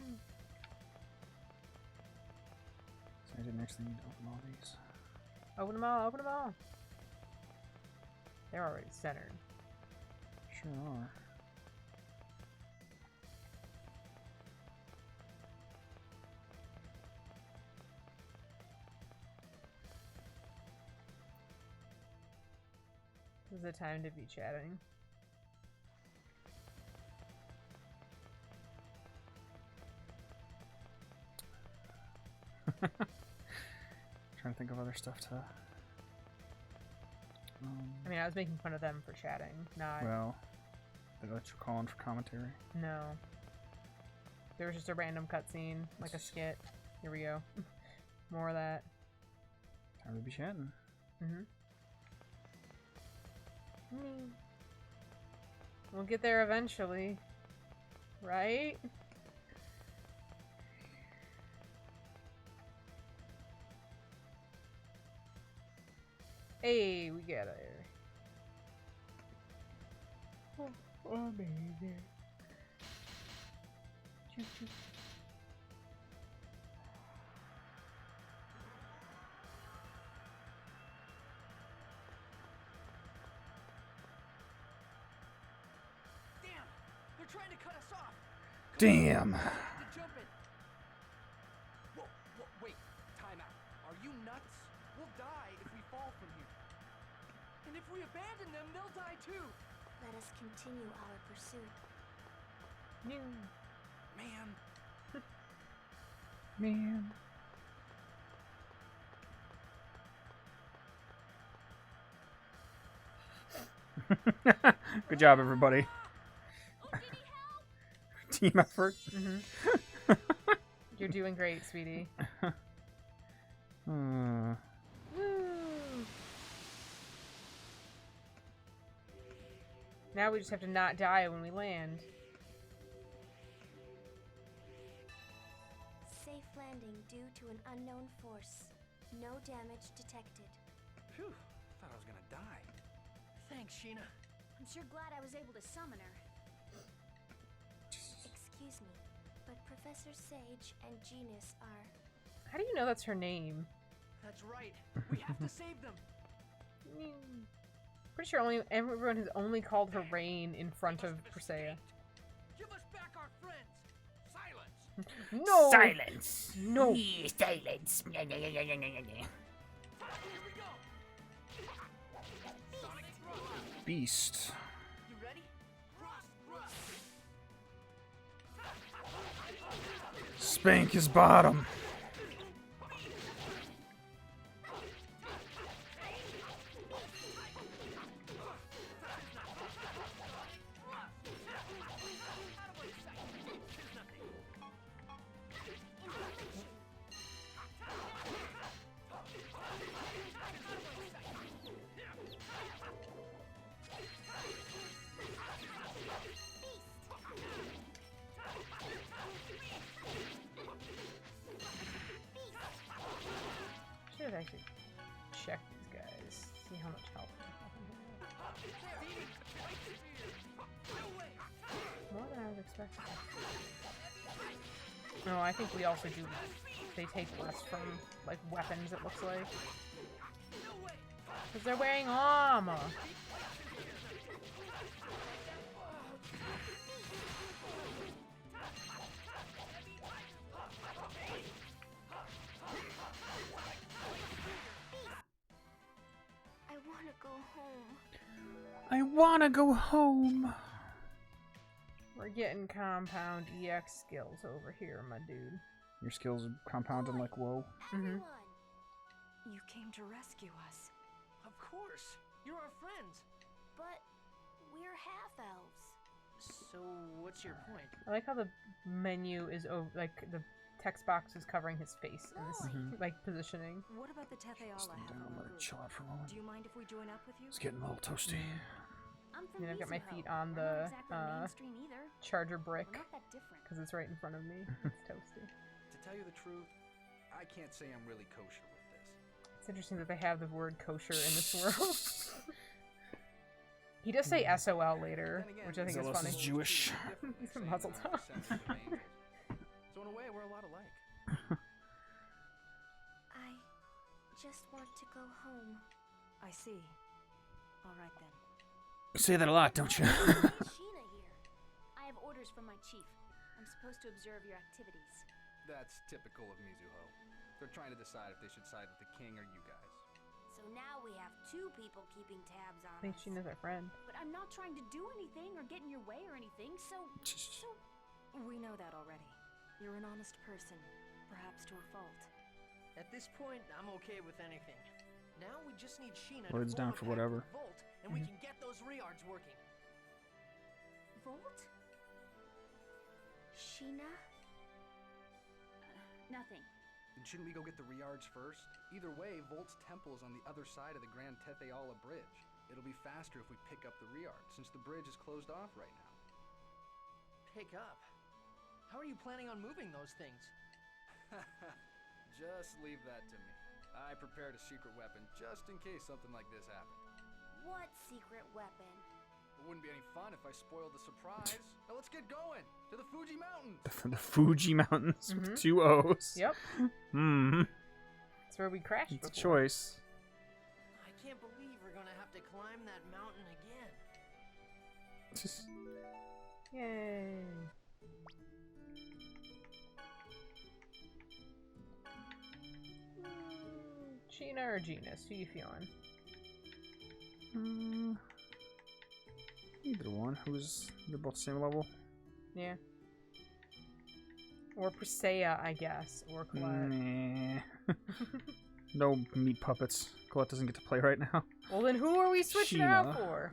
So I didn't actually need to open all these. Open them all. Open them all. They're already centered. Sure are. This is the time to be chatting. Trying to think of other stuff to. I mean, I was making fun of them for chatting, not. Well, they let you call in for commentary. No. There was just a random cutscene, like a skit. Here we go. More of that. Time to be chatting. We'll get there eventually. Right? Hey, we got there. Oh, amazing. Choo choo. Damn! They're trying to cut us off! Damn! To jump in. Whoa, wait. Time out. Are you nuts? We'll die if we fall from here. And if we abandon them, they'll die too. Let us continue our pursuit. Man. Man. Good job, everybody. Team effort. You're doing great, sweetie. Woo. Now we just have to not die when we land. Safe landing due to an unknown force. No damage detected. Phew. Thought I was gonna die. Thanks, Sheena. I'm sure glad I was able to summon her. Excuse me, but Professor Sage and Genus are... How do you know that's her name? That's right. We have to save them. Pretty sure everyone has only called her Rain in front of Presea. Give us back our friends. Silence. No! Silence! No! Silence! Here we go. Sonic thrust. Beast. You ready? Thrust. Spank his bottom. Should actually check these guys. See how much health they have. More than I was expecting. No, I think we also do. They take less from like weapons. It looks like because they're wearing armor. I wanna go home. We're getting compound EX skills over here, my dude. Your skills are compounded like whoa. You came to rescue us. Of course. You're our friends. But we're half-elves. So, what's your point? I like how the menu is over, like the text box is covering his face in this like positioning. What about the Tetheala Just half down, of let the it group? chill out for a moment. Do you mind if we join up with you? It's getting a little toasty. I'm from I've got my Mizuho. feet on We're the not exactly mainstream either. charger brick We're not that different. because it's right in front of me. It's toasty. To tell you the truth, I can't say I'm really kosher with this. It's interesting that they have the word kosher in this world. He does say SOL later, which I think is Zealous funny. is Jewish. He's from Muzzle Top. So in a way, we're a lot alike. I just want to go home. I see. All right then. You say that a lot, don't you? Sheena here. I have orders from my chief. I'm supposed to observe your activities. That's typical of Mizuho. They're trying to decide if they should side with the king or you guys. So now we have two people keeping tabs on I think us. Sheena's our friend. But I'm not trying to do anything or get in your way or anything, so We know that already. You're an honest person, perhaps to a fault. At this point, I'm okay with anything. Now we just need Sheena Lloyd's to down form for a pact whatever. with Volt, and we can get those Riards working. Volt? Sheena? Nothing. Then shouldn't we go get the Riards first? Either way, Volt's temple is on the other side of the Grand Tetheala Bridge. It'll be faster if we pick up the Riards, since the bridge is closed off right now. Pick up? How are you planning on moving those things? Just leave that to me. I prepared a secret weapon just in case something like this happened. What secret weapon? It wouldn't be any fun if I spoiled the surprise. Now let's get going to the Fuji Mountains. The Fuji Mountains with 2 O's. Yep. Hmm. That's where we crashed It's a before. choice. I can't believe we're gonna have to climb that mountain again. Yay. Sheena or Genus? Who you feeling? Either one. They're both the same level. Yeah. Or Presea, I guess. Or Colette. Nah. No meat puppets. Colette doesn't get to play right now. Well, then who are we switching her out for?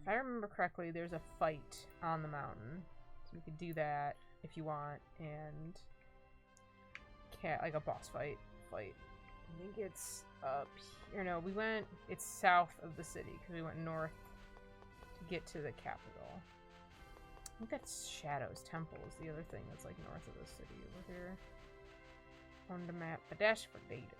If I remember correctly, there's a fight on the mountain. So we could do that if you want. And... like a boss fight. I think it's up here. No, we went... It's south of the city, because we went north to get to the capital. I think that's Shadow's Temple is the other thing that's like north of the city over here. On the map. But dash for later.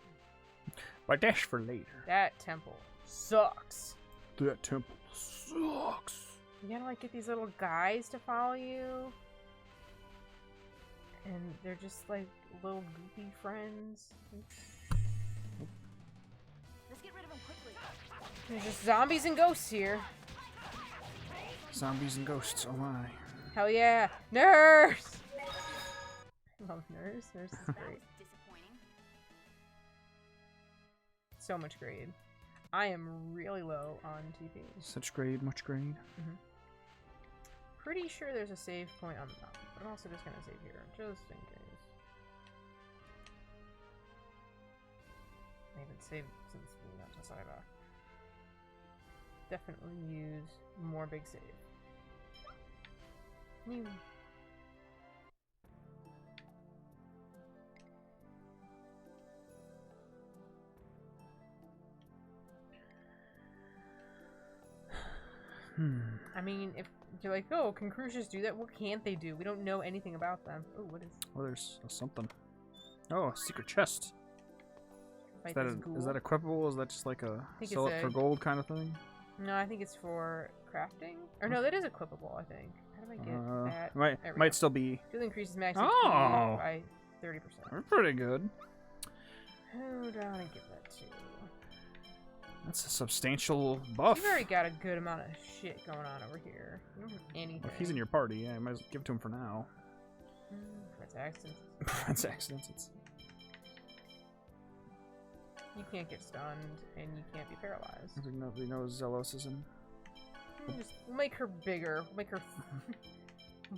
But dash for later. That temple sucks. That temple sucks. You gotta like get these little guys to follow you. And they're just like little goofy friends. Let's get rid of them quickly. There's just zombies and ghosts here. Zombies and ghosts, oh my. Hell yeah. Nurse! I love Nurse. Nurse is great. Disappointing. So much grade. I am really low on TP. Such grade, much grade. Pretty sure there's a save point on the mountain, but I'm also just gonna save here, just in case. I haven't saved since we went to Cyber. Definitely use more big save. I mean, if you're like, oh, can Crucius do that? What can't they do? We don't know anything about them. Oh, what is... Oh, there's something. Oh, a secret chest. Is that equipable? Is that just like a sell it for gold kind of thing? No, I think it's for crafting. Or no, that is equipable, I think. How do I get that? Might still be. It increases max HP by 30%. We're pretty good. Who do I want to give that to? That's a substantial buff. You've already got a good amount of shit going on over here. You don't have anything. Well, if he's in your party, yeah, I might as well give it to him for now. That's accidents. That's accidents. You can't get stunned, and you can't be paralyzed. Nobody knows Zelos is in. We'll make her bigger. We'll make her...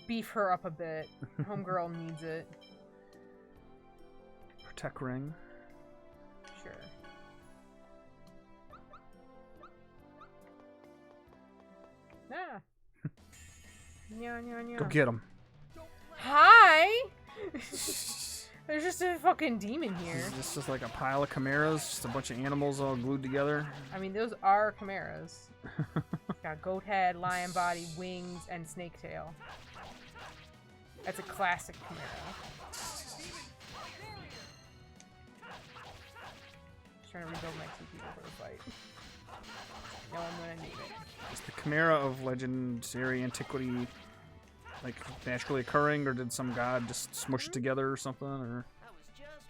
beef her up a bit. Homegirl needs it. Protect ring. Sure. Ah. Go get him. Hi! There's just a fucking demon here. This is like a pile of chimeras, just a bunch of animals all glued together. I mean, those are chimeras. It's got goat head, lion body, wings, and snake tail. That's a classic chimera. Just trying to rebuild my TP before the fight. No, I'm gonna need it. Is the chimera of legendary antiquity like naturally occurring, or did some god just smush it together or something? Or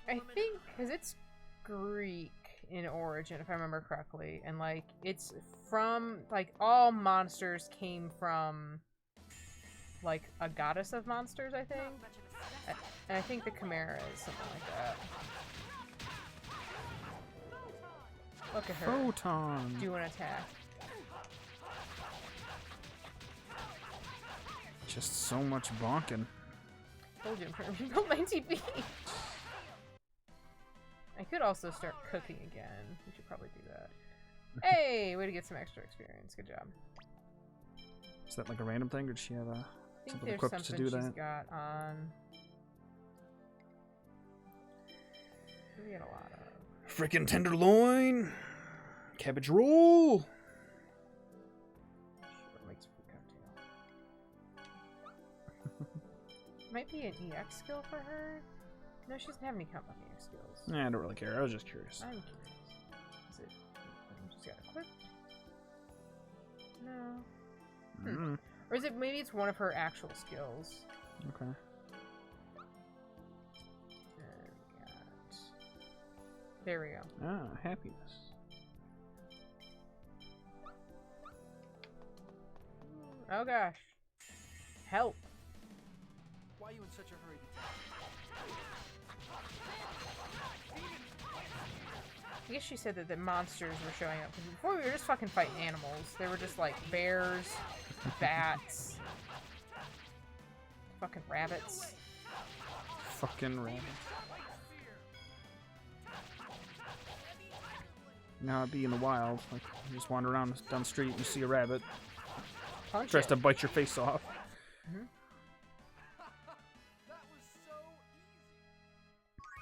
I think because it's Greek in origin, if I remember correctly, and like it's from like all monsters came from like a goddess of monsters, I think, and I think the chimera is something like that. Look at her. Photon. Do an attack. Just so much bonking. Told you, I'm built my TP. I could also start cooking again. We should probably do that. Hey, way to get some extra experience. Good job. Is that like a random thing, or does she have a something there's equipped to do she's that? got on. We get a lot of Freaking tenderloin, cabbage roll. Sure, makes food cocktail. Might be an EX skill for her. No, she doesn't have any combat EX skills. Nah, I don't really care. I was just curious. I'm curious. Is it? She's got equipped? No. Or is it? Maybe it's one of her actual skills. Okay. There we go. Ah, happiness. Oh gosh. Help. Why are you in such a hurry to I guess she said that the monsters were showing up. Because before we were just fucking fighting animals. They were just like bears, bats, fucking rabbits. Fucking rabbits. Now I'd be in the wild, like you just wander around down the street and you see a rabbit. Punch Tries it. to bite your face off. Mm-hmm. That was so easy.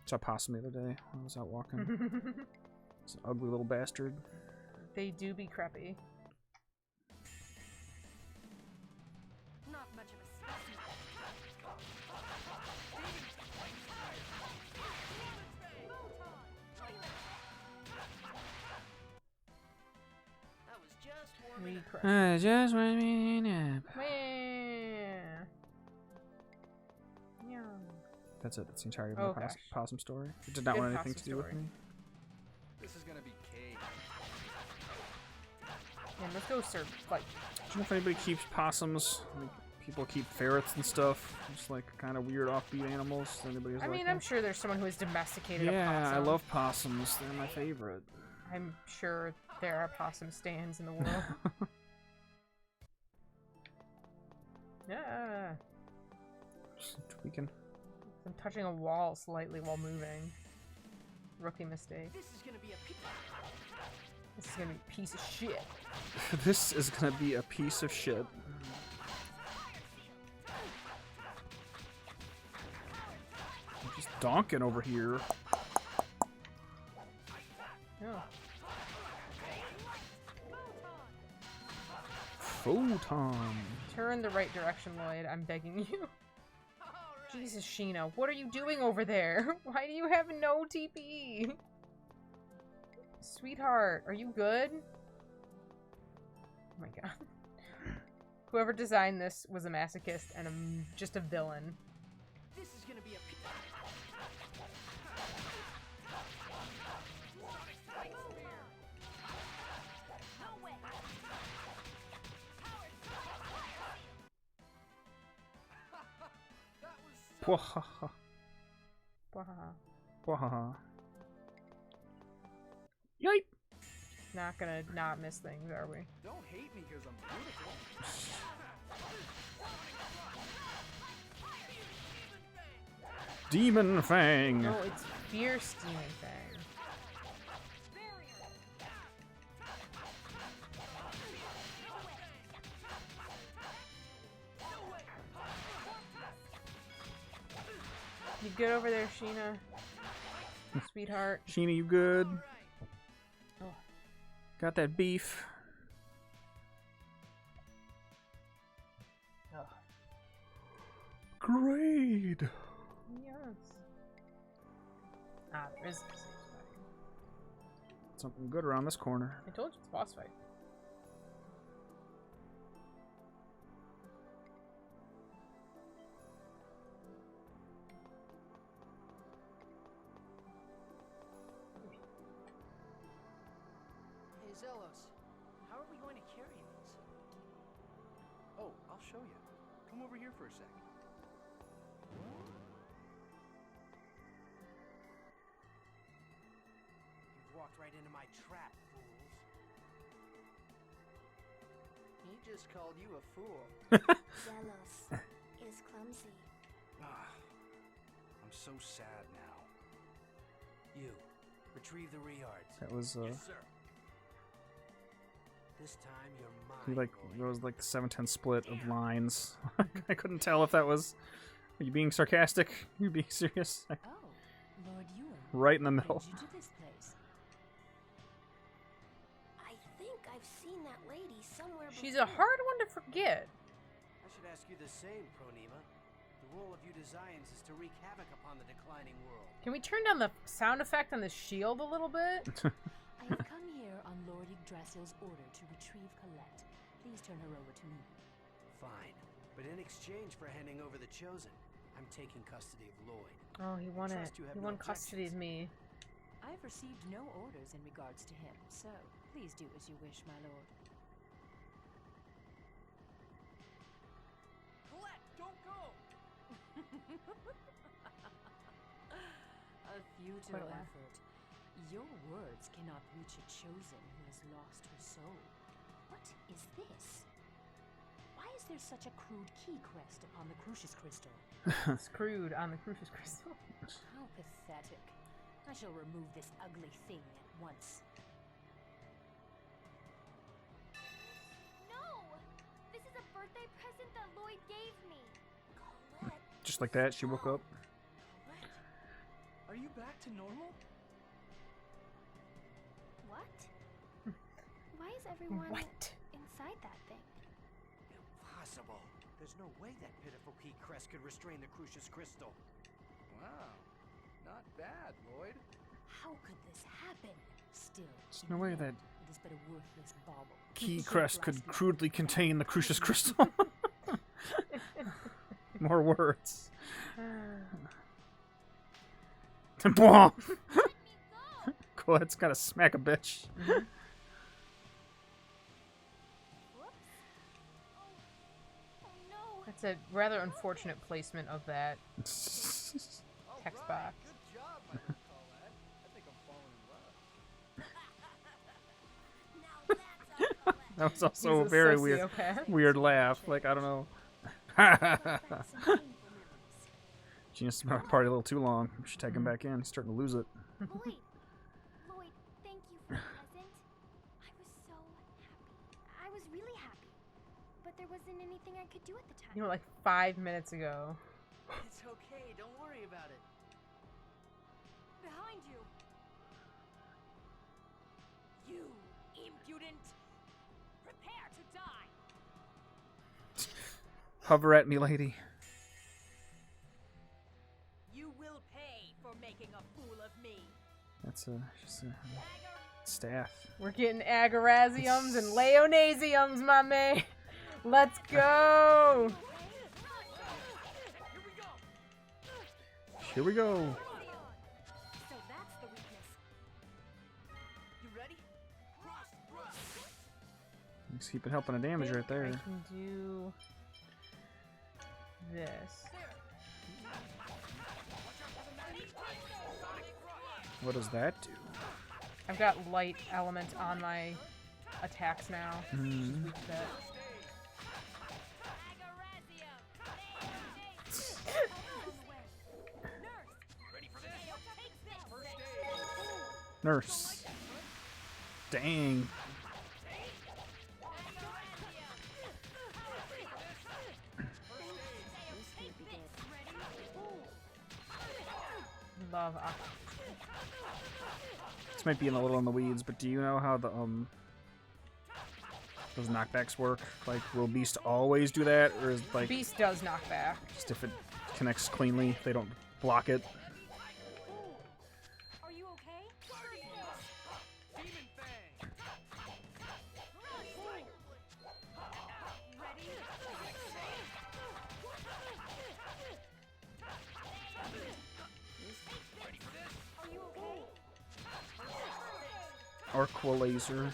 Saw a possum the other day when I was out walking. It's an ugly little bastard. They do be crappy. Not much of a specimen. That was just We warming up. cry. Just want me nap. Yeah. That's it. That's the entirety of Oh, my gosh. possum story. It did not Good want anything to possum do with story. me. This is gonna be cake. And let's go serve, like, Do you know if anybody keeps possums? Like, people keep ferrets and stuff. Just like kind of weird offbeat animals. Anybody I mean, I'm sure there's someone who has domesticated a Yeah, possum. I love possums. They're my favorite. I'm sure there are possum stands in the world. Yeah. Just tweaking. I'm touching a wall slightly while moving. Rookie mistake. This is gonna be a This is gonna be a piece of shit. This is gonna be a piece of shit. I'm just donking over here. Oh. Photon. Turn the right direction, Lloyd. I'm begging you. Jesus, Sheena, what are you doing over there? Why do you have no TP? Sweetheart, are you good? Oh my god. Whoever designed this was a masochist and just a villain. This is gonna be a Pwahaha. Wahaha. Pwahaha. Yipe! Not gonna not miss things, are we? Don't hate me because I'm beautiful. Demon Fang! No, it's fierce demon thing. You good over there, Sheena? Sweetheart. Sheena, you good? Oh. Got that beef? Oh. Great! Yes. Ah, there is a safe spot here. Something good around this corner. I told you it's a boss fight. Hey, Zelos, how are we going to carry these? Oh, I'll show you. Come over here for a sec. You've walked right into my trap, fools. Can you just called you a fool. Zealous is clumsy. I'm so sad now. You, retrieve the Reards. That was Yes, sir. This time you're mine. he like Lloyd. there was like the 7-10 split of lines. I couldn't tell if that was are you being sarcastic? Are you being serious? Oh, Lord Ewan. Right in the How middle. did you to this place? I think I've seen that lady somewhere She's a hard one to forget. I should ask you the same, Pronema. The role of you Desians is to wreak havoc upon the declining world. Can we turn down the sound effect on the shield a little bit? I have come here on Lord Yggdrasil's order to retrieve Colette. Please turn her over to me. Fine. But in exchange for handing over the Chosen, I'm taking custody of Lloyd. Oh, he won it. Trust you have He no won custody of me. I've received no orders in regards to him, so please do as you wish, my lord. Colette, don't go! A futile effort. Your words cannot reach a chosen who has lost her soul. What is this? Why is there such a crude key crest upon the Crucius Crystal? Screwed on the Crucius Crystal. How pathetic. I shall remove this ugly thing at once. No! This is a birthday present that Lloyd gave me. Colette. Just like that, she woke up. Colette, are you back to normal? What? Why is everyone What? inside that thing? Impossible. There's no way that pitiful key crest could restrain the Crucius Crystal. Wow. Not bad, Lloyd. How could this happen? Still, There's no way that it is but a worthless bauble. key Shaped crest like could snow. crudely contain the Crucius Crystal. More words. Boom! Colette's gotta smack a bitch. Whoops. Oh no. That's a rather unfortunate placement of that text box. Good job, my little Colette. I think I'm falling in love. Now that's our Colette. That was also He's a a very weird, sociopath. weird laugh. Like, I don't know. Back some painful memories. Genius been at a party a little too long. We should take him back in. He's starting to lose it. Lloyd, thank you for the present. I was so happy. I was really happy. But there wasn't anything I could do at the time. You know, like 5 minutes ago. It's okay, don't worry about it. Behind you! You impudent! Prepare to die! Hover at me, lady. You will pay for making a fool of me. That's just a staff. We're getting Agaraziums and Leonasiums, my man. Let's go. Here we go. So that's the weakness. You ready? He's keeping helping a damage right there. I can do this. What does that do? I've got light element on my attacks now. Which is weak to that. Nurse. Dang. Love This might be a little in the weeds, but do you know how the those knockbacks work? Like, will Beast always do that, or is like Beast does knock back. just if it connects cleanly, they don't block it? Are you okay? Demon Fang! Are you okay? Arqua laser.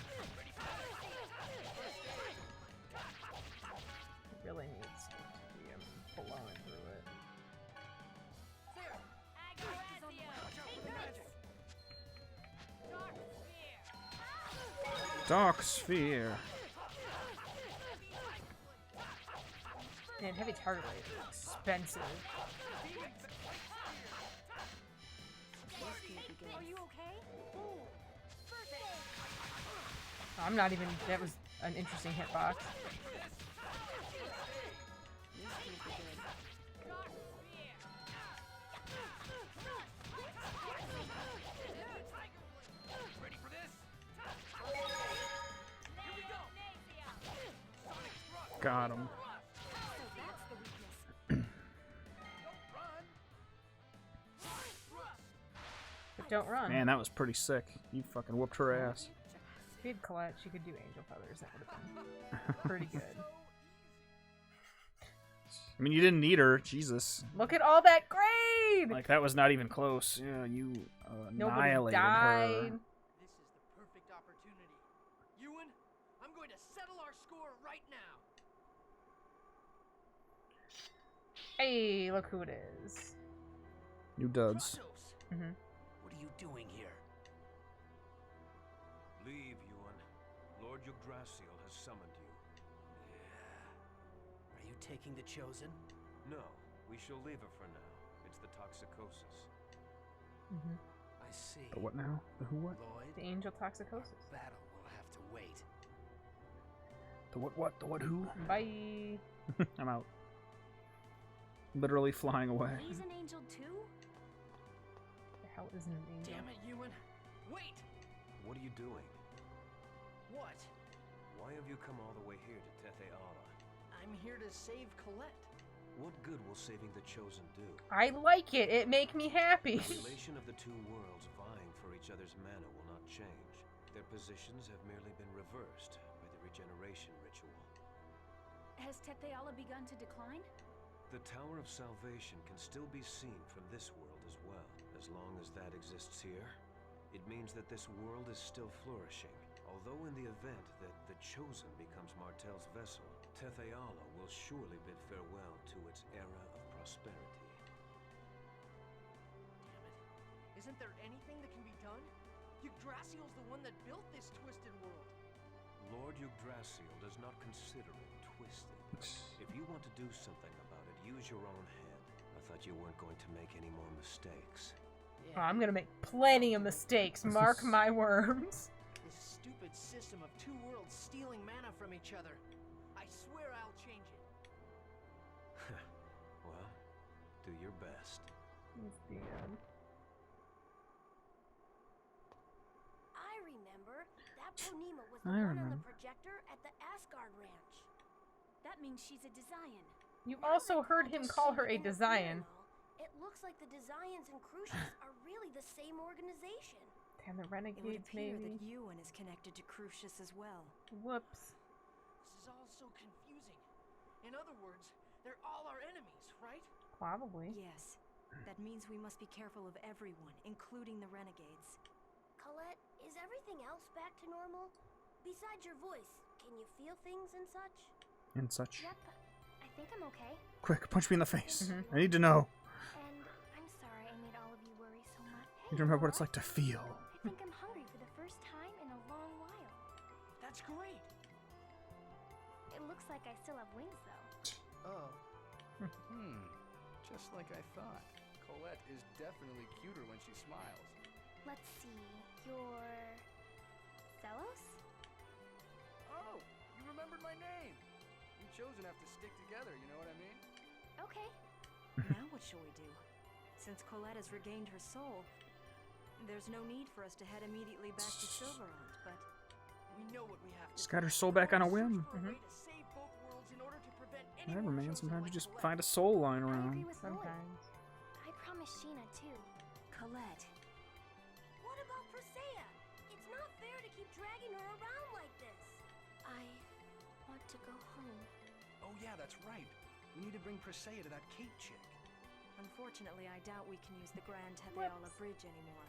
Really needs to be blowing through it. Dark sphere. Man, heavy target blade is expensive. Are you okay? I'm not even. That was an interesting hitbox. Ready for this? Got him. But don't run. Man, that was pretty sick. You fucking whooped her ass. If we had Colette, she could do angel feathers. That would have been pretty good. I mean, you didn't need her. Jesus. Look at all that grade! Like, that was not even close. Yeah, you Nobody annihilated died. her. This is the perfect opportunity. Ewan, I'm going to settle our score right now. Hey, look who it is. You duds. Mm-hmm. What are you doing here? Leave, Ewan. Lord Yggdrasil has summoned you. Are you taking the Chosen? No, we shall leave her for now. It's the toxicosis. Mm-hmm. I see. The what now? The who what? Lloyd, The angel toxicosis. battle will have to wait. The what? The what who? Bye. I'm out. Literally flying away. He's an angel too? The hell isn't an angel? Damn it, Ewan. Wait! What are you doing? What? Why have you come all the way here to Tethe'ala? I'm here to save Colette. What good will saving the Chosen do? I like it. It make me happy. The relation of the two worlds vying for each other's mana will not change. Their positions have merely been reversed by the regeneration ritual. Has Tethe'ala begun to decline? The Tower of Salvation can still be seen from this world as well. As long as that exists here, it means that this world is still flourishing. Although in the event that the Chosen becomes Martel's vessel, Tethe'ala will surely bid farewell to its era of prosperity. Damn it. Isn't there anything that can be done? Yggdrasil's the one that built this twisted world. Lord Yggdrasil does not consider it twisted. If you want to do something about it, use your own head. I thought you weren't going to make any more mistakes. Oh, I'm gonna make plenty of mistakes. Mark my words. This stupid system of two worlds stealing mana from each other. I swear I'll change it. Well, do your best. It's the end. I remember. That Ponema was the I one on remember. the projector at the Asgard Ranch. That means she's a Dezian. You also heard him call her a Dezian. It looks like the Dezians and Crucius are really the same organization. Damn, the It would renegades, appear maybe. that Ewan is connected to Crucius as well. Whoops. This is all so confusing. In other words, they're all our enemies, right? Probably. Yes. That means we must be careful of everyone, including the renegades. Colette, is everything else back to normal? Besides your voice, can you feel things and such? And such. Yep, I think I'm okay. Quick, punch me in the face. Mhm. I need to know. And I'm sorry I made all of you worry so much. I need to remember what it's like to feel. I think I'm hungry for the first time in a long while. That's great. It looks like I still have wings though. Oh. Just like I thought. Colette is definitely cuter when she smiles. Let's see, you're... Zelos? Oh, you remembered my name. You Chosen have to stick together, you know what I mean? Okay. Now what shall we do? Since Colette has regained her soul, there's no need for us to head immediately back to Silverond, but... We know what we have to She's got her soul back on a whim. search for a way to save both worlds in order to prevent any Whatever, more man. Chosen Sometimes you like just Colette. find a soul lying I agree around. with Lloyd. Sometimes. I promise Sheena too. Colette, What about Presea? It's not fair to keep dragging her around like this. I want to go home. Oh yeah, that's right. We need to bring Presea to that Kate chick. unfortunately I doubt we can use the Grand Tethe'ala Bridge anymore.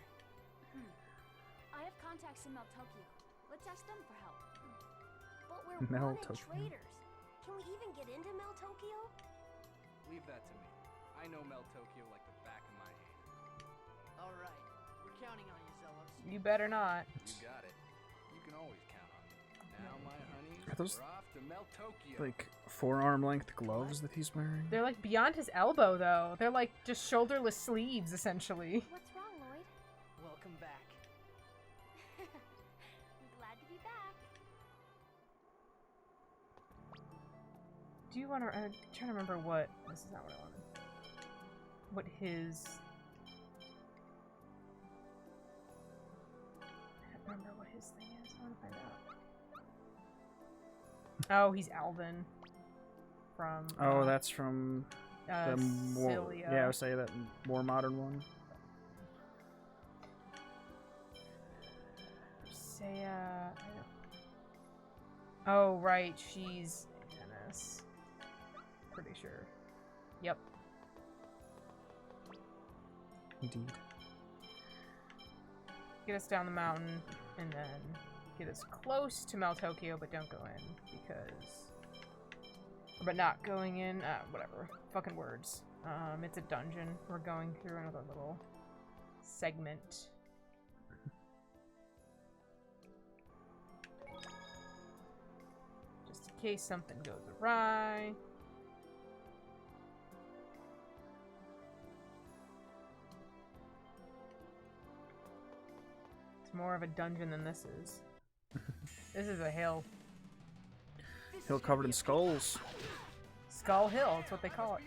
I have contacts in Meltokio. Let's ask them for help. But we're Meltokio. wanted traitors. Can we even get into Meltokio? Leave that to me. I know Meltokio like the back of my hand. All right, we're counting on you, Zelos. You better not. You got it. You can always count on me. Now, my honeys, Are those we're off to Meltokio. Like forearm length gloves that he's wearing. They're like beyond his elbow, though. They're like just shoulderless sleeves, essentially. What's wrong, Lloyd? Welcome back. I'm glad to be back. Do you want to? I'm trying to remember what. This is not what I wanted. What his. I don't remember what his thing is. I want to find out. Oh, he's Alvin. From. Oh, that's from the more. Cilia. Yeah, I would say that more modern one. Say, I don't. Oh, right. She's Dennis. Pretty sure. Yep. Indeed. Get us down the mountain, and then get us close to Meltokio, but don't go in, because... But not going in, whatever. Fucking words. It's a dungeon. We're going through another little segment. Just in case something goes awry. It's more of a dungeon than this is. This is a hill. Hill covered in skulls. Skull Hill, that's what they call it.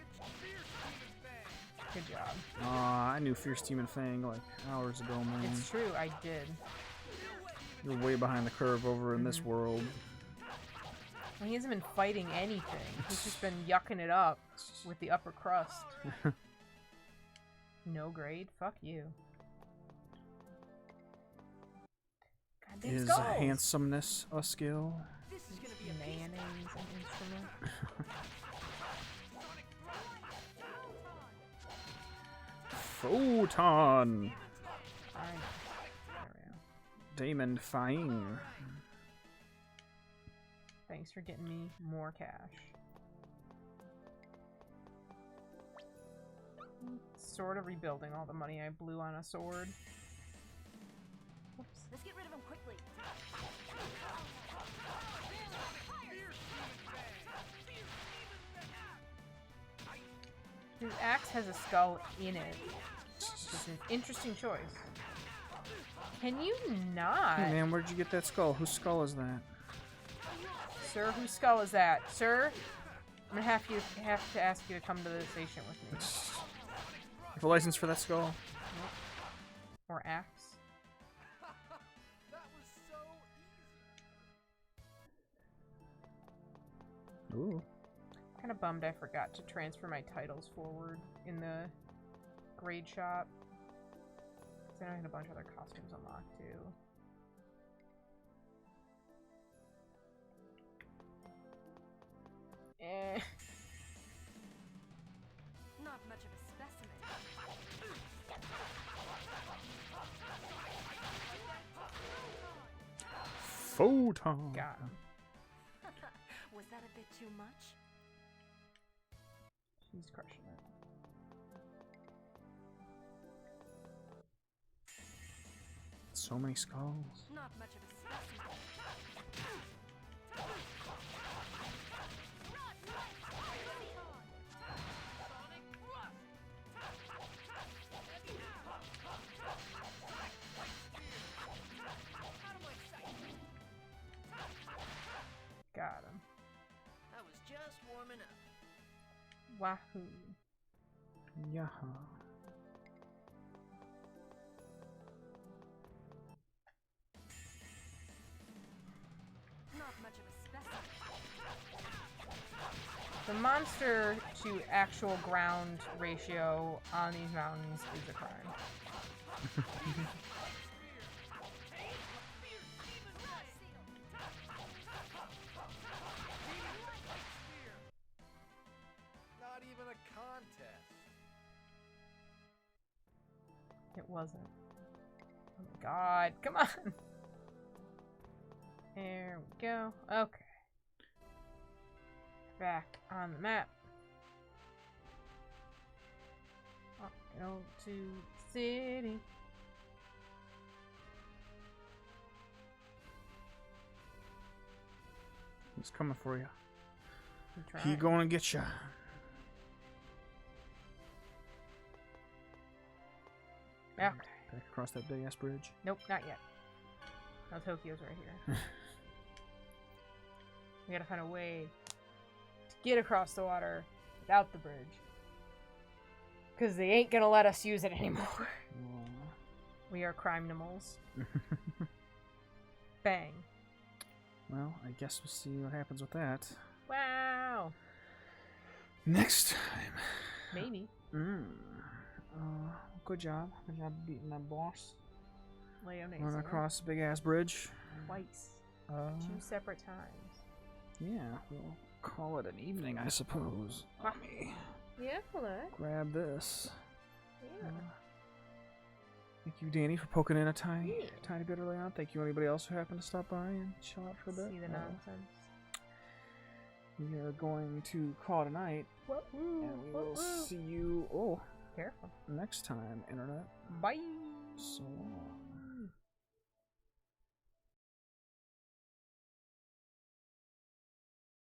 Good job. I knew Fierce Demon Fang like hours ago, man. It's true, I did. You're way behind the curve over in this world. Well, he hasn't been fighting anything. He's just been yucking it up with the upper crust. No grade? Fuck you. Goddamn Is skulls! handsomeness a skill? This is gonna be a Mayonnaise an instrument? Photon! I know. There we go. Damon Fang. Thanks for getting me more cash. Sort of rebuilding all the money I blew on a sword. Whoops. Let's get rid of him quickly. His axe has a skull in it. It's an interesting choice. Can you not? Hey man, where'd you get that skull? Whose skull is that? Sir, whose skull is that? Sir? I'm gonna have to ask you to come to the station with me. You have a license for that skull? Nope. Or axe. That was so easy. Ooh. Kind of bummed I forgot to transfer my titles forward in the grade shop. Because then I had a bunch of other costumes unlocked too. Eh. Not much of a specimen. Photon! Got him. Was that a bit too much? He's crushing it. So many skulls. Not much of a specimen. Got him. I was just warming up. Wahoo. Yaha. Not much of a specimen. The monster to actual ground ratio on these mountains is a crime. Not even a contest. It wasn't. Oh my god, come on! There we go. Okay. Back on the map. Go to the city. He's coming for you. I'm He trying. gonna get you. Yeah. Back across that big ass bridge. Nope, not yet. Now Tokyo's right here. We gotta find a way to get across the water without the bridge. Because they ain't gonna let us use it anymore. We are criminals. Bang. Well, I guess we'll see what happens with that. Wow. Next time. Maybe. Good job. Good job beating that boss. Leonaise. Run across the big ass bridge. Twice. 2 separate times. Yeah, we'll call it an evening, I suppose. Let me Yeah, look. grab this. Yeah. Thank you, Danny, for poking in a tiny bit early on. Thank you, anybody else who happened to stop by and chill out for a bit. See the nonsense. We are going to call it a night. And we will see you Careful. next time, Internet. Bye. So long.